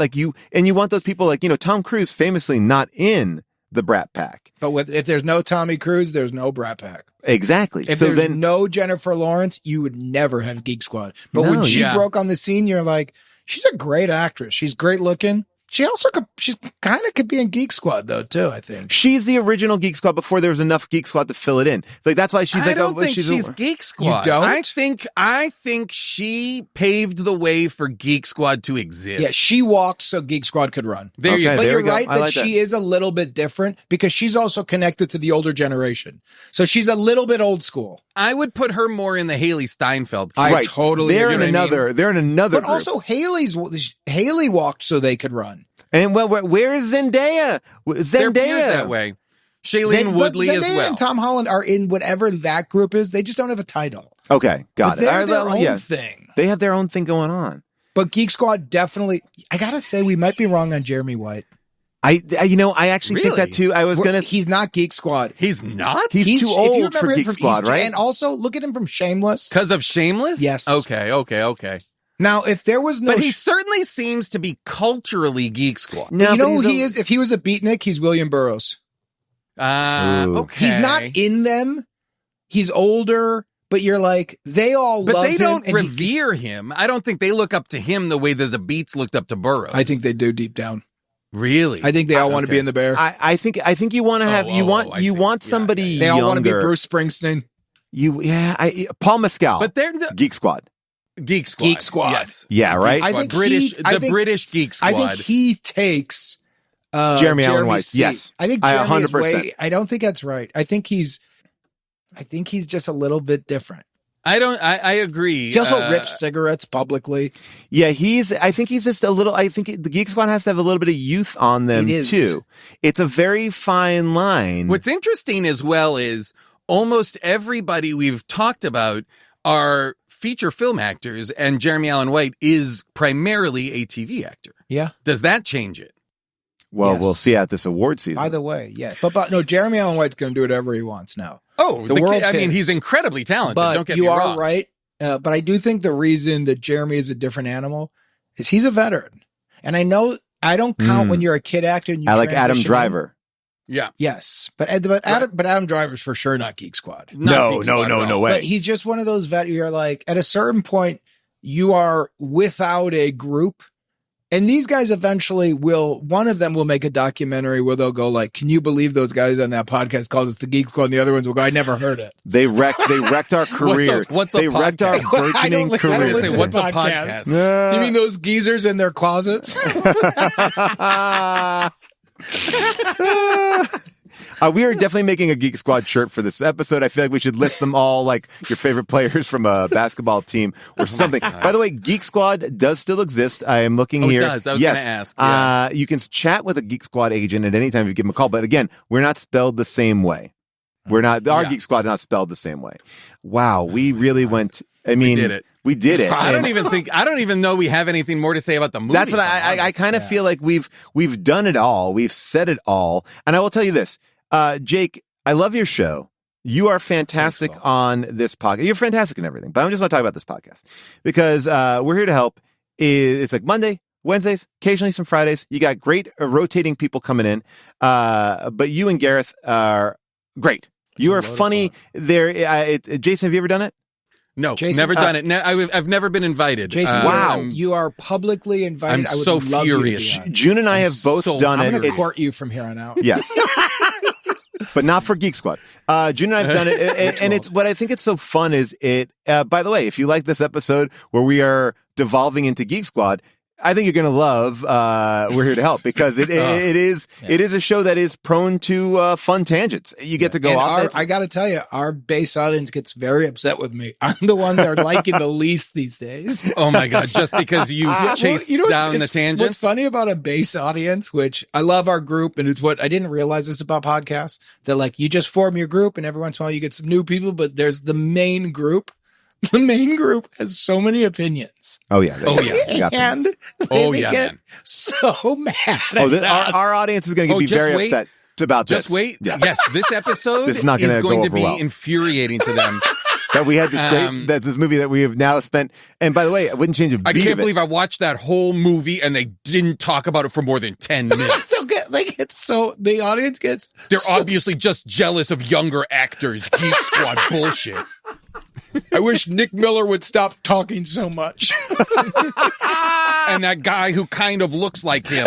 and you want those people like, Tom Cruise famously not in the Brat Pack. But if there's no Tommy Cruise, there's no Brat Pack. Exactly. If there's no Jennifer Lawrence, you would never have Geek Squad. But No, when she yeah. broke on the scene, you're like, she's a great actress. She's great looking. She also could be in Geek Squad though too. I think she's the original Geek Squad before there was enough Geek Squad to fill it in. Like that's why she's I like, don't think she's she's Geek Squad. You don't? I think she paved the way for Geek Squad to exist. yeah, she walked so Geek Squad could run. There you Okay, go. But there you're we go. right I that like she that. is a little bit different because she's also connected to the older generation. So she's a little bit old school. I would put her more in the Haley Steinfeld. I Right. totally They're agree. in another. They're in another. But group. also Haley walked so they could run. And well, where is Zendaya? They're peers that way. Shailene Woodley as Zendaya well. and Tom Holland are in whatever that group is. They just don't have a title. Okay, got But it. they're All their right, own yeah. thing. They have their own thing going on. But Geek Squad definitely. I gotta say, we might be wrong on Jeremy White. I actually think that too. I was gonna. He's not Geek Squad. He's not? He's too if you old remember for him Geek from Squad, East- right? And also, look at him from Shameless. Because of Shameless? Yes. Okay. Now, if there was no, But he certainly seems to be culturally Geek Squad. No, you know but who he's he is? If he was a beatnik, he's William Burroughs. Ooh. Okay. He's not in them. He's older, but you're like, they all But love they him. don't and he- revere him. I don't think they look up to him the way that the Beats looked up to Burroughs. I think they do deep down. Really? I think they all want to be in the Bear. I think you want to have I see. want Yeah, somebody They all want to be younger. Bruce Springsteen. Paul Mescal. But they're the Geek Squad. Geek Squad. Geek Squad. Yes. Yeah, right. I think British Geek Squad. I think he takes Jeremy Allen White. seat. Yes. I think I Jeremy is 100%. I don't think that's right. I think he's just a little bit different. I agree. He also ripped cigarettes publicly. Yeah, I think he's just a little. I think the Geek Squad has to have a little bit of youth on them It is. too. It's a very fine line. What's interesting as well is almost everybody we've talked about are feature film actors, and Jeremy Allen White is primarily a TV actor. Yeah. Does that change it? Well, Yes. we'll see at this award season. By the way, yeah. But no, Jeremy Allen White's going to do whatever he wants now. Oh, The world's I mean, his. he's incredibly talented. But Don't get you me are wrong. right. But I do think the reason that Jeremy is a different animal is he's a veteran. And I know I don't count when you're a kid actor. And you I like Adam transition in. Driver. Yeah. Yes. But Adam Driver's for sure not Geek Squad. Not Geek Squad at all. no way. But he's just one of those you're like, at a certain point, you are without a group. And these guys eventually one of them will make a documentary where they'll go like, can you believe those guys on that podcast called us the Geek Squad? And the other ones will go, I never heard it. They wrecked our career. What's a they wrecked our podcast? burgeoning I don't career. listen to What's a podcasts. podcast? You mean those geezers in their closets? We are definitely making a Geek Squad shirt for this episode. I feel like we should list them all, like your favorite players from a basketball team or something. By the way, Geek Squad does still exist. I am looking here. It does. I was yes. going to ask. Yeah. You can chat with a Geek Squad agent at any time if you give them a call. But again, we're not spelled the same way. Our Geek Squad is not spelled the same way. Wow. We really went. I mean, we did it. I don't even know we have anything more to say about the movie. That's what I kind of feel like we've done it all. We've said it all. And I will tell you this, Jake, I love your show. You are fantastic on this podcast. You're fantastic in everything, but I just want to talk about this podcast because, we're here to help. It's like Monday, Wednesdays, occasionally some Fridays. You got great rotating people coming in. But you and Gareth are great. You are funny there. Jason, have you ever done it? No, Jason, never done it. I've never been invited. Jason, wow. You are publicly invited. I'm I would so love furious. You to be on. June and I have both done I'm it. going to court you from here on out. Yes. But not for Geek Squad. June and I have done it. And it's what I think it's so fun is by the way, if you like this episode where we are devolving into Geek Squad, I think you're going to love We're Here to Help because it is a show that is prone to fun tangents. You get to go And off. I got to tell you, our base audience gets very upset with me. I'm the one they're liking the least these days. Oh my God. Just because you chased down the What's tangents. funny about a base audience, which I love our group, and it's what I didn't realize this about podcasts, that like you just form your group and every once in a while you get some new people, but there's the main group. The main group has so many opinions. Oh yeah. And they get so mad at us. Our audience is going to be very upset about this. Just wait. Yeah. Yes, this episode This is not is gonna going go to over be well. infuriating to them. That we had this this movie that we have now spent. And by the way, I wouldn't change a beat I can't of it. believe I watched that whole movie and they didn't talk about it for more than 10 minutes. The audience gets. They're obviously just jealous of younger actors. Geek Squad bullshit. I wish Nick Miller would stop talking so much. And that guy who kind of looks like him.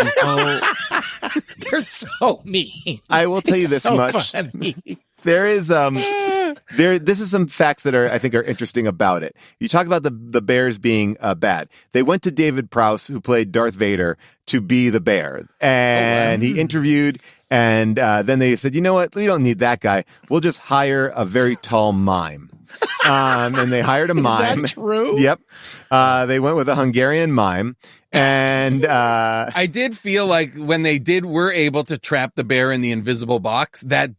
They're so mean. I will tell you this so much. Funny. There is this is some facts that I think are interesting about it. You talk about the bears being bad. They went to David Prowse, who played Darth Vader, to be the bear, and he interviewed. And then they said, you know what? We don't need that guy. We'll just hire a very tall mime. And they hired a mime. Is that true? Yep. They went with a Hungarian mime. And I did feel like when they were able to trap the bear in the invisible box, that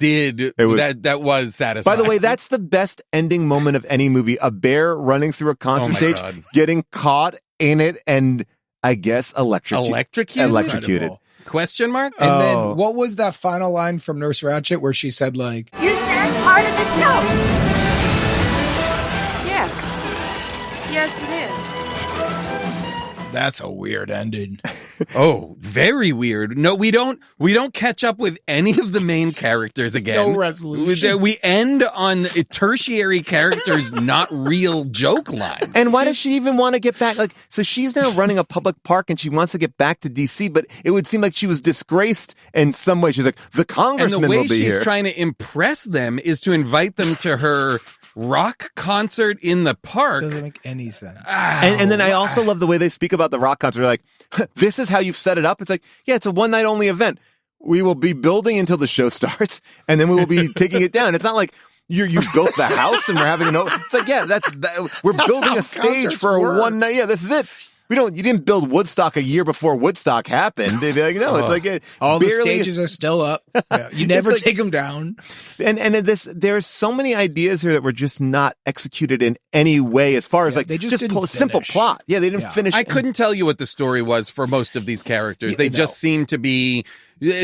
was satisfying. By the way, that's the best ending moment of any movie. A bear running through a concert stage, getting caught in it, and I guess electrocuted. Question mark? And then what was that final line from Nurse Ratched where she said, like, Is that part of the show? Yes, it is. that's a weird ending. Oh, very weird. No, we don't catch up with any of the main characters again. No resolution. We end on tertiary characters, not real joke lines. And why does she even want to get back? Like, so she's now running a public park and she wants to get back to DC, but it would seem like she was disgraced in some way. She's like, the congressman will be here. And the way she's trying to impress them is to invite them to her rock concert in the park. Doesn't make any sense. And then I also love the way they speak about the rock concert. They're like, this is how you've set it up. It's like, yeah, it's a one night only event. We will be building until the show starts and then we will be taking it down. It's not like you've built the house and we're having it's like, yeah, we're building a stage for a one night. Yeah, this is it. You didn't build Woodstock a year before Woodstock happened. They'd be like, no, it's like all the stages are still up. Yeah, you never take them down. And there's so many ideas here that were just not executed in any way as far as like they just pull a simple plot. Yeah, they didn't finish. I couldn't tell you what the story was for most of these characters. They just seem to be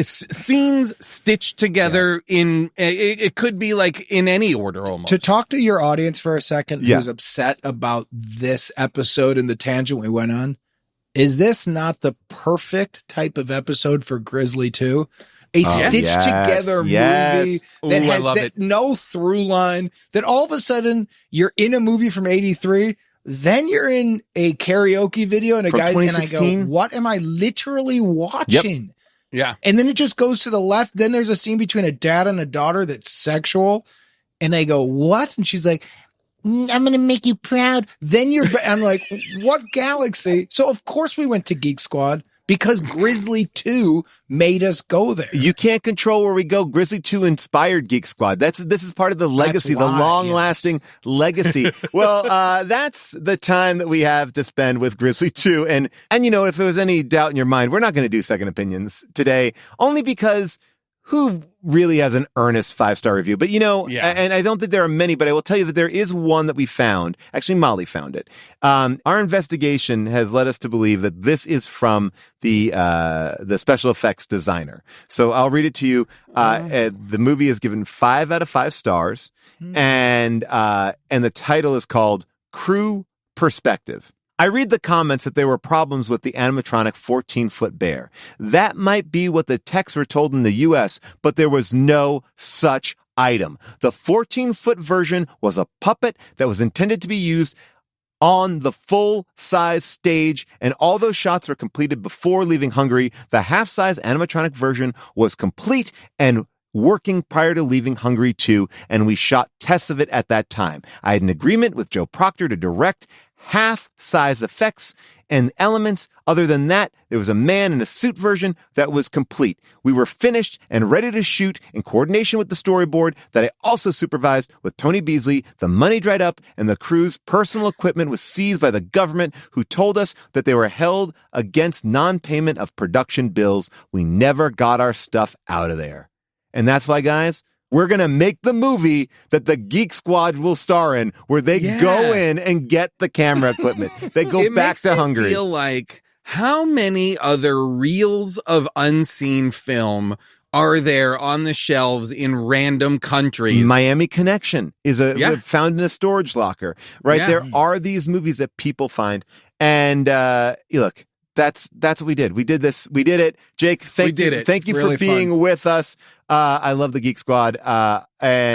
scenes stitched together in it could be like in any order almost. To talk to your audience for a second who's upset about this episode and the tangent we went on, is this not the perfect type of episode for Grizzly II? A stitched together movie that had no through line, that all of a sudden you're in a movie from 83, then you're in a karaoke video and and I go, what am I literally watching? Yep. Yeah. And then it just goes to the left. Then there's a scene between a dad and a daughter that's sexual. And I go, what? And she's like, I'm going to make you proud. Then I'm like, what galaxy? So of course we went to Geek Squad because Grizzly II made us go there. You can't control where we go. Grizzly II inspired Geek Squad. This is part of the legacy, the long-lasting legacy. Well, that's the time that we have to spend with Grizzly II. And you know, if there was any doubt in your mind, we're not going to do second opinions today, only because who really has an earnest 5-star review? But you know, and I don't think there are many, but I will tell you that there is one that we found. Actually, Molly found it. Our investigation has led us to believe that this is from the special effects designer. So I'll read it to you. The movie is given 5 out of 5 stars, and the title is called Crew Perspective. I read the comments that there were problems with the animatronic 14-foot bear. That might be what the techs were told in the U.S., but there was no such item. The 14-foot version was a puppet that was intended to be used on the full-size stage, and all those shots were completed before leaving Hungary. The half-size animatronic version was complete and working prior to leaving Hungary too, and we shot tests of it at that time. I had an agreement with Joe Proctor to direct half-size effects and elements. Other than that, there was a man in a suit version that was complete. We were finished and ready to shoot in coordination with the storyboard that I also supervised with Tony Beasley. The money dried up and the crew's personal equipment was seized by the government, who told us that they were held against non-payment of production bills. We never got our stuff out of there. And that's why, guys, we're going to make the movie that the Geek Squad will star in, where they go in and get the camera equipment. They go back to Hungary. I feel like, how many other reels of unseen film are there on the shelves in random countries? Miami Connection is found in a storage locker, right? Yeah. There are these movies that people find. And look, that's what we did. We did this. We did it. Jake, thank you. Thank you really for being with us. I love the Geek Squad. And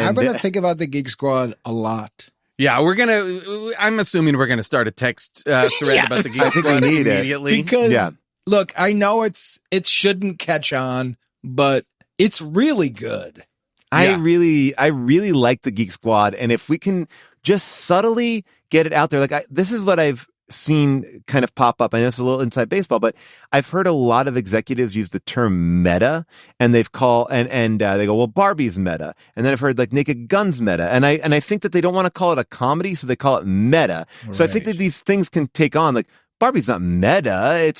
I'm going to think about the Geek Squad a lot. Yeah, I'm assuming we're going to start a text thread about the Geek Squad. I think we need immediately. it. Because, look, I know it shouldn't catch on, but it's really good. I really like the Geek Squad. And if we can just subtly get it out there, like this is what I've seen kind of pop up. I know it's a little inside baseball, but I've heard a lot of executives use the term meta, and they've called and they go, well, Barbie's meta, and then I've heard like Naked Gun's meta, and I think that they don't want to call it a comedy, so they call it meta. Right. So I think that these things can take on, like, Barbie's not meta.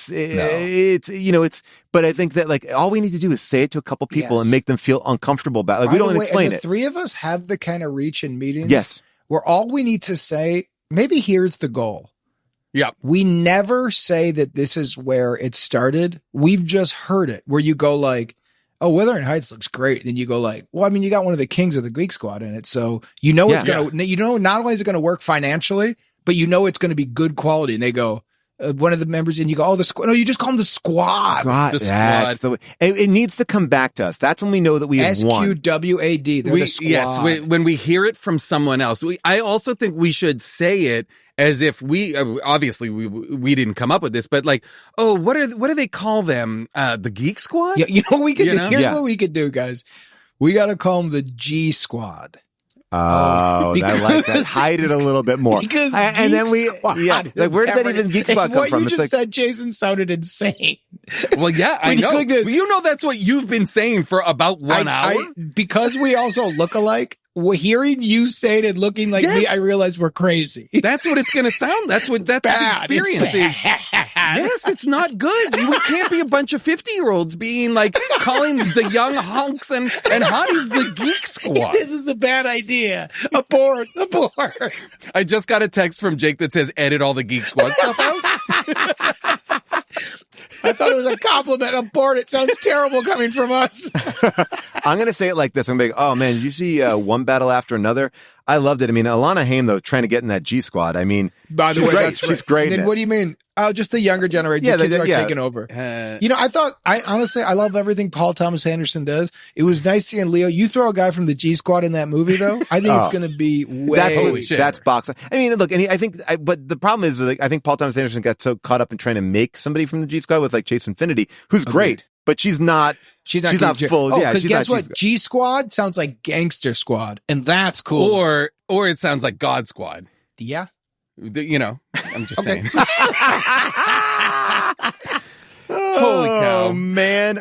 But I think that like all we need to do is say it to a couple people and make them feel uncomfortable about it. Like, we don't explain it. The three of us have the kind of reach in meetings. Yes. Where all we need to say, maybe here's the goal. Yeah. We never say that this is where it started. We've just heard it where you go like, oh, Wuthering Heights looks great. And then you go like, well, I mean, you got one of the kings of the Geek Squad in it. So it's going to, not only is it going to work financially, but it's going to be good quality. And they go, one of the members, and you go, oh, the squad. No, you just call them the squad. The squad. It needs to come back to us. That's when we know that we have won. SQWAD. They're the squad. Yes, when we hear it from someone else. I also think we should say it as if we obviously we didn't come up with this, but like, oh, what do they call them? The Geek Squad? Yeah, you know what we could do? Here's what we could do, guys. We got to call them the G Squad. Oh, I like that. Hide it a little bit more. Because and then like, where did that even Geek Squad come from? What you just said, Jason, sounded insane. Well, yeah, I know. You know that's what you've been saying for about 1 hour. Because we also look alike, hearing you say it and looking like me, I realize we're crazy. That's what it's going to sound. That's what the experience is. Yes, it's not good. We can't be a bunch of 50-year-olds being like calling the young hunks and hotties the Geek Squad. This is a bad idea. Abort. I just got a text from Jake that says, edit all the Geek Squad stuff out. I thought it was a compliment. Abort. It sounds terrible coming from us. I'm going to say it like this. I'm going to be, oh man, you see one battle after another. I loved it. I mean, Alana Haim, though, trying to get in that G Squad. I mean, by the way, she's great. Then what do you mean? Oh, just the younger generation. Yeah, the kids are taking over. I love everything Paul Thomas Anderson does. It was nice seeing Leo. You throw a guy from the G Squad in that movie, though, I think it's going to be that's box. I mean, look, but the problem is, like, I think Paul Thomas Anderson got so caught up in trying to make somebody from the G Squad with like Chase Infinity, who's great, but she's not. She's not full. Oh, because guess what? G Squad sounds like Gangster Squad, and that's cool. Or it sounds like God Squad. Yeah. I'm just saying. Holy cow. Oh, man.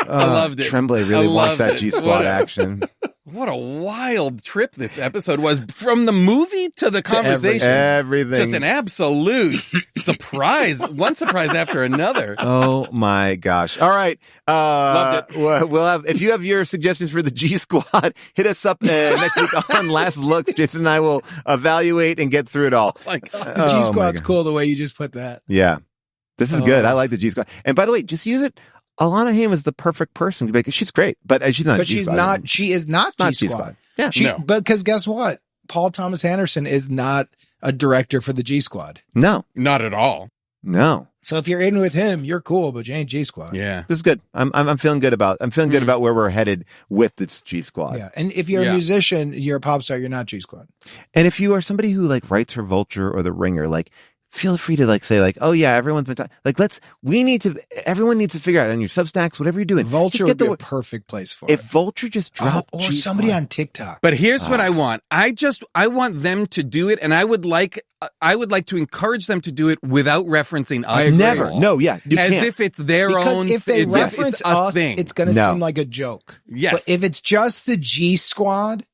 I loved it. Tremblay really wants that G Squad action. What a wild trip this episode was, from the movie to the conversation. Everything. Just an absolute surprise. One surprise after another. Oh my gosh. All right. Loved it. We'll have, if you have your suggestions for the G Squad, hit us up next week on Last Looks. Jason and I will evaluate and get through it all. Oh my God. The G Squad's cool the way you just put that. Yeah. This is good. I like the G Squad. And by the way, just use it. Alana Haim is the perfect person to make it. She's great, but she's not. But she's not. She is not G Squad. Yeah, because guess what? Paul Thomas Anderson is not a director for the G Squad. No, not at all. No. So if you're in with him, you're cool, but you ain't G Squad. Yeah, this is good. I'm feeling good about. I'm feeling good about where we're headed with this G Squad. Yeah, and if you're a musician, you're a pop star. You're not G Squad. And if you are somebody who like writes for Vulture or The Ringer, like, feel free to like say like, oh yeah, everyone's been talking. Like, everyone needs to figure out on your Substacks, whatever you're doing. Vulture would be a perfect place for if Vulture just dropped or somebody on TikTok. But here's what I want. I want them to do it, and I would like to encourage them to do it without referencing us. Never. No, yeah. You as can't. if it's their own. If they reference it's us, thing. it's going to seem like a joke. Yes. But if it's just the G Squad,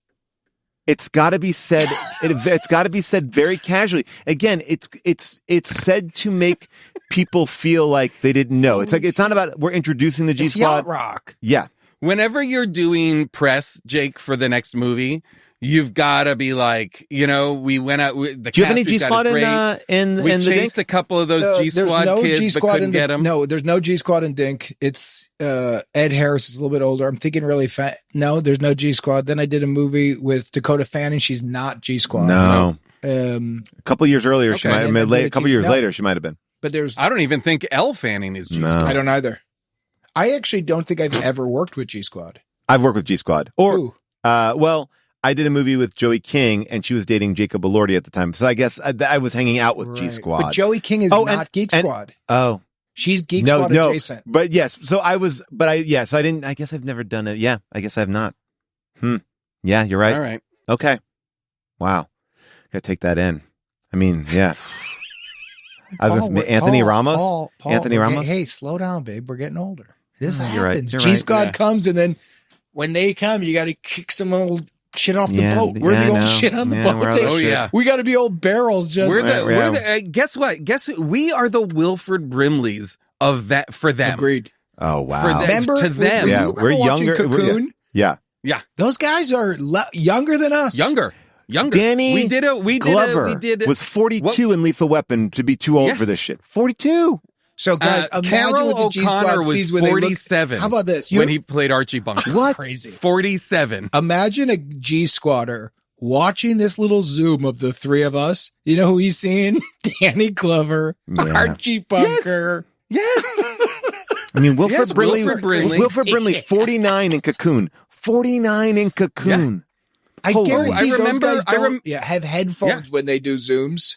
it's got to be said. It's got to be said very casually. Again, it's said to make people feel like they didn't know. It's like, it's not about we're introducing the G Squad. Yacht rock. Yeah. whenever you're doing press, Jake, for the next movie, you've got to be like, we went out. The Do you have any G Squad in we the chased a couple of those G Squad kids, but couldn't get them. No, there's no G Squad in Dink. It's Ed Harris is a little bit older. I'm thinking really fat. No, there's no G Squad. Then I did a movie with Dakota Fanning. She's not G Squad. No. A couple years earlier, she might have been. A couple years later, she might have been. But I don't even think Elle Fanning is G Squad. I don't either. I actually don't think I've ever worked with G Squad. I've worked with G Squad. Well, I did a movie with Joey King, and she was dating Jacob Elordi at the time. So I guess I was hanging out with G Squad. But Joey King is not Geek Squad. She's Geek Squad adjacent. But yes, so I was, so I didn't, I guess I've never done it. Yeah, I guess I've not. Yeah, you're right. All right. Okay. Wow. Gotta take that in. I mean, yeah. Anthony Ramos? Anthony Ramos? Hey, slow down, babe. We're getting older. This You're happens. right. G Squad comes, and then when they come, you got to kick some old shit off the boat. We're the old shit on the boat. We got to be old barrels. Guess what? We are the Wilford Brimleys of that for them. Agreed. Oh wow! Remember to them? Yeah, we're younger. Cocoon? Yeah. Those guys are younger than us. Younger. Danny Glover was 42 in Lethal Weapon to be too old for this shit. 42. So guys, imagine Carol what the G Squad O'Connor was sees when 47. How about this? When he played Archie Bunker. What? Crazy. 47. Imagine a G Squatter watching this little Zoom of the three of us. You know who he's seeing? Danny Glover, Archie Bunker. Yes. I mean, Wilford Brimley, 49 in Cocoon. 49 in Cocoon. Yeah. I guarantee those guys don't have headphones when they do Zooms.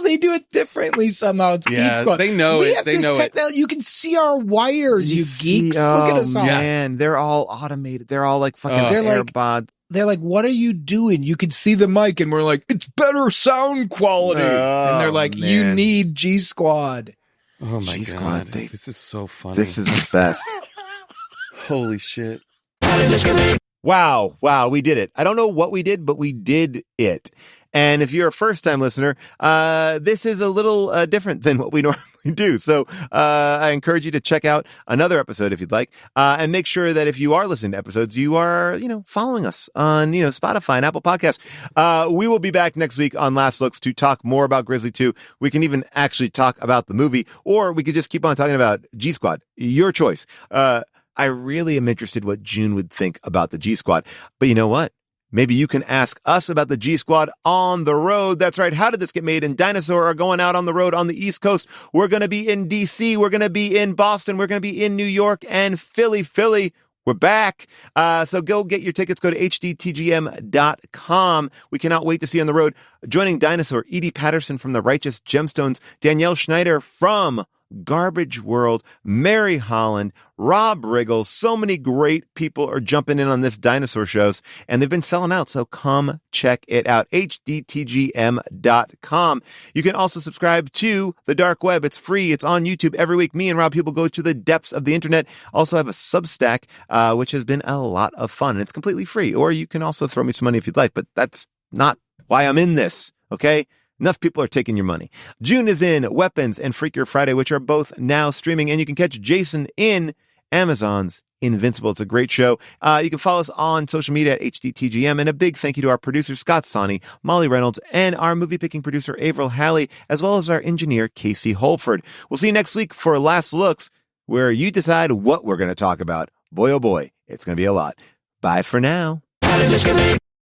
They do it differently somehow. It's Geek Squad. They know it. They know it. You can see our wires, you geeks. Look at us all. Man, they're all automated. They're all like fucking AirPods. They're like, what are you doing? You can see the mic, and we're like, it's better sound quality. And they're like, you need G Squad. Oh my G-Squad, God. This is so funny. This is the best. Holy shit. Wow, we did it. I don't know what we did, but we did it. And if you're a first-time listener, this is a little different than what we normally do. So I encourage you to check out another episode if you'd like. And make sure that if you are listening to episodes, you are, following us on, Spotify and Apple Podcasts. We will be back next week on Last Looks to talk more about Grizzly 2. We can even actually talk about the movie, or we could just keep on talking about G Squad. Your choice. I really am interested what June would think about the G Squad. But you know what? Maybe you can ask us about the G Squad on the road. That's right. How did this get made? And Dinosaur are going out on the road on the East Coast. We're going to be in DC. We're going to be in Boston. We're going to be in New York and Philly. We're back. So go get your tickets. Go to hdtgm.com. We cannot wait to see you on the road. Joining Dinosaur, Edie Patterson from the Righteous Gemstones, Danielle Schneider from Garbage World, Mary Holland, Rob Riggle. So many great people are jumping in on this dinosaur shows, and they've been selling out. So come check it out. hdtgm.com. You can also subscribe to the dark web. It's free. It's on YouTube every week. Me and Rob People go to the depths of the internet. Also have a Substack, which has been a lot of fun, and it's completely free. Or you can also throw me some money if you'd like, but that's not why I'm in this. Okay. Enough people are taking your money. June is in Weapons and Freakier Friday, which are both now streaming, and you can catch Jason in Amazon's Invincible. It's a great show. You can follow us on social media at HDTGM, and a big thank you to our producers, Scott Sani, Molly Reynolds, and our movie-picking producer, Averill Halley, as well as our engineer, Casey Holford. We'll see you next week for Last Looks, where you decide what we're going to talk about. Boy, oh boy, it's going to be a lot. Bye for now.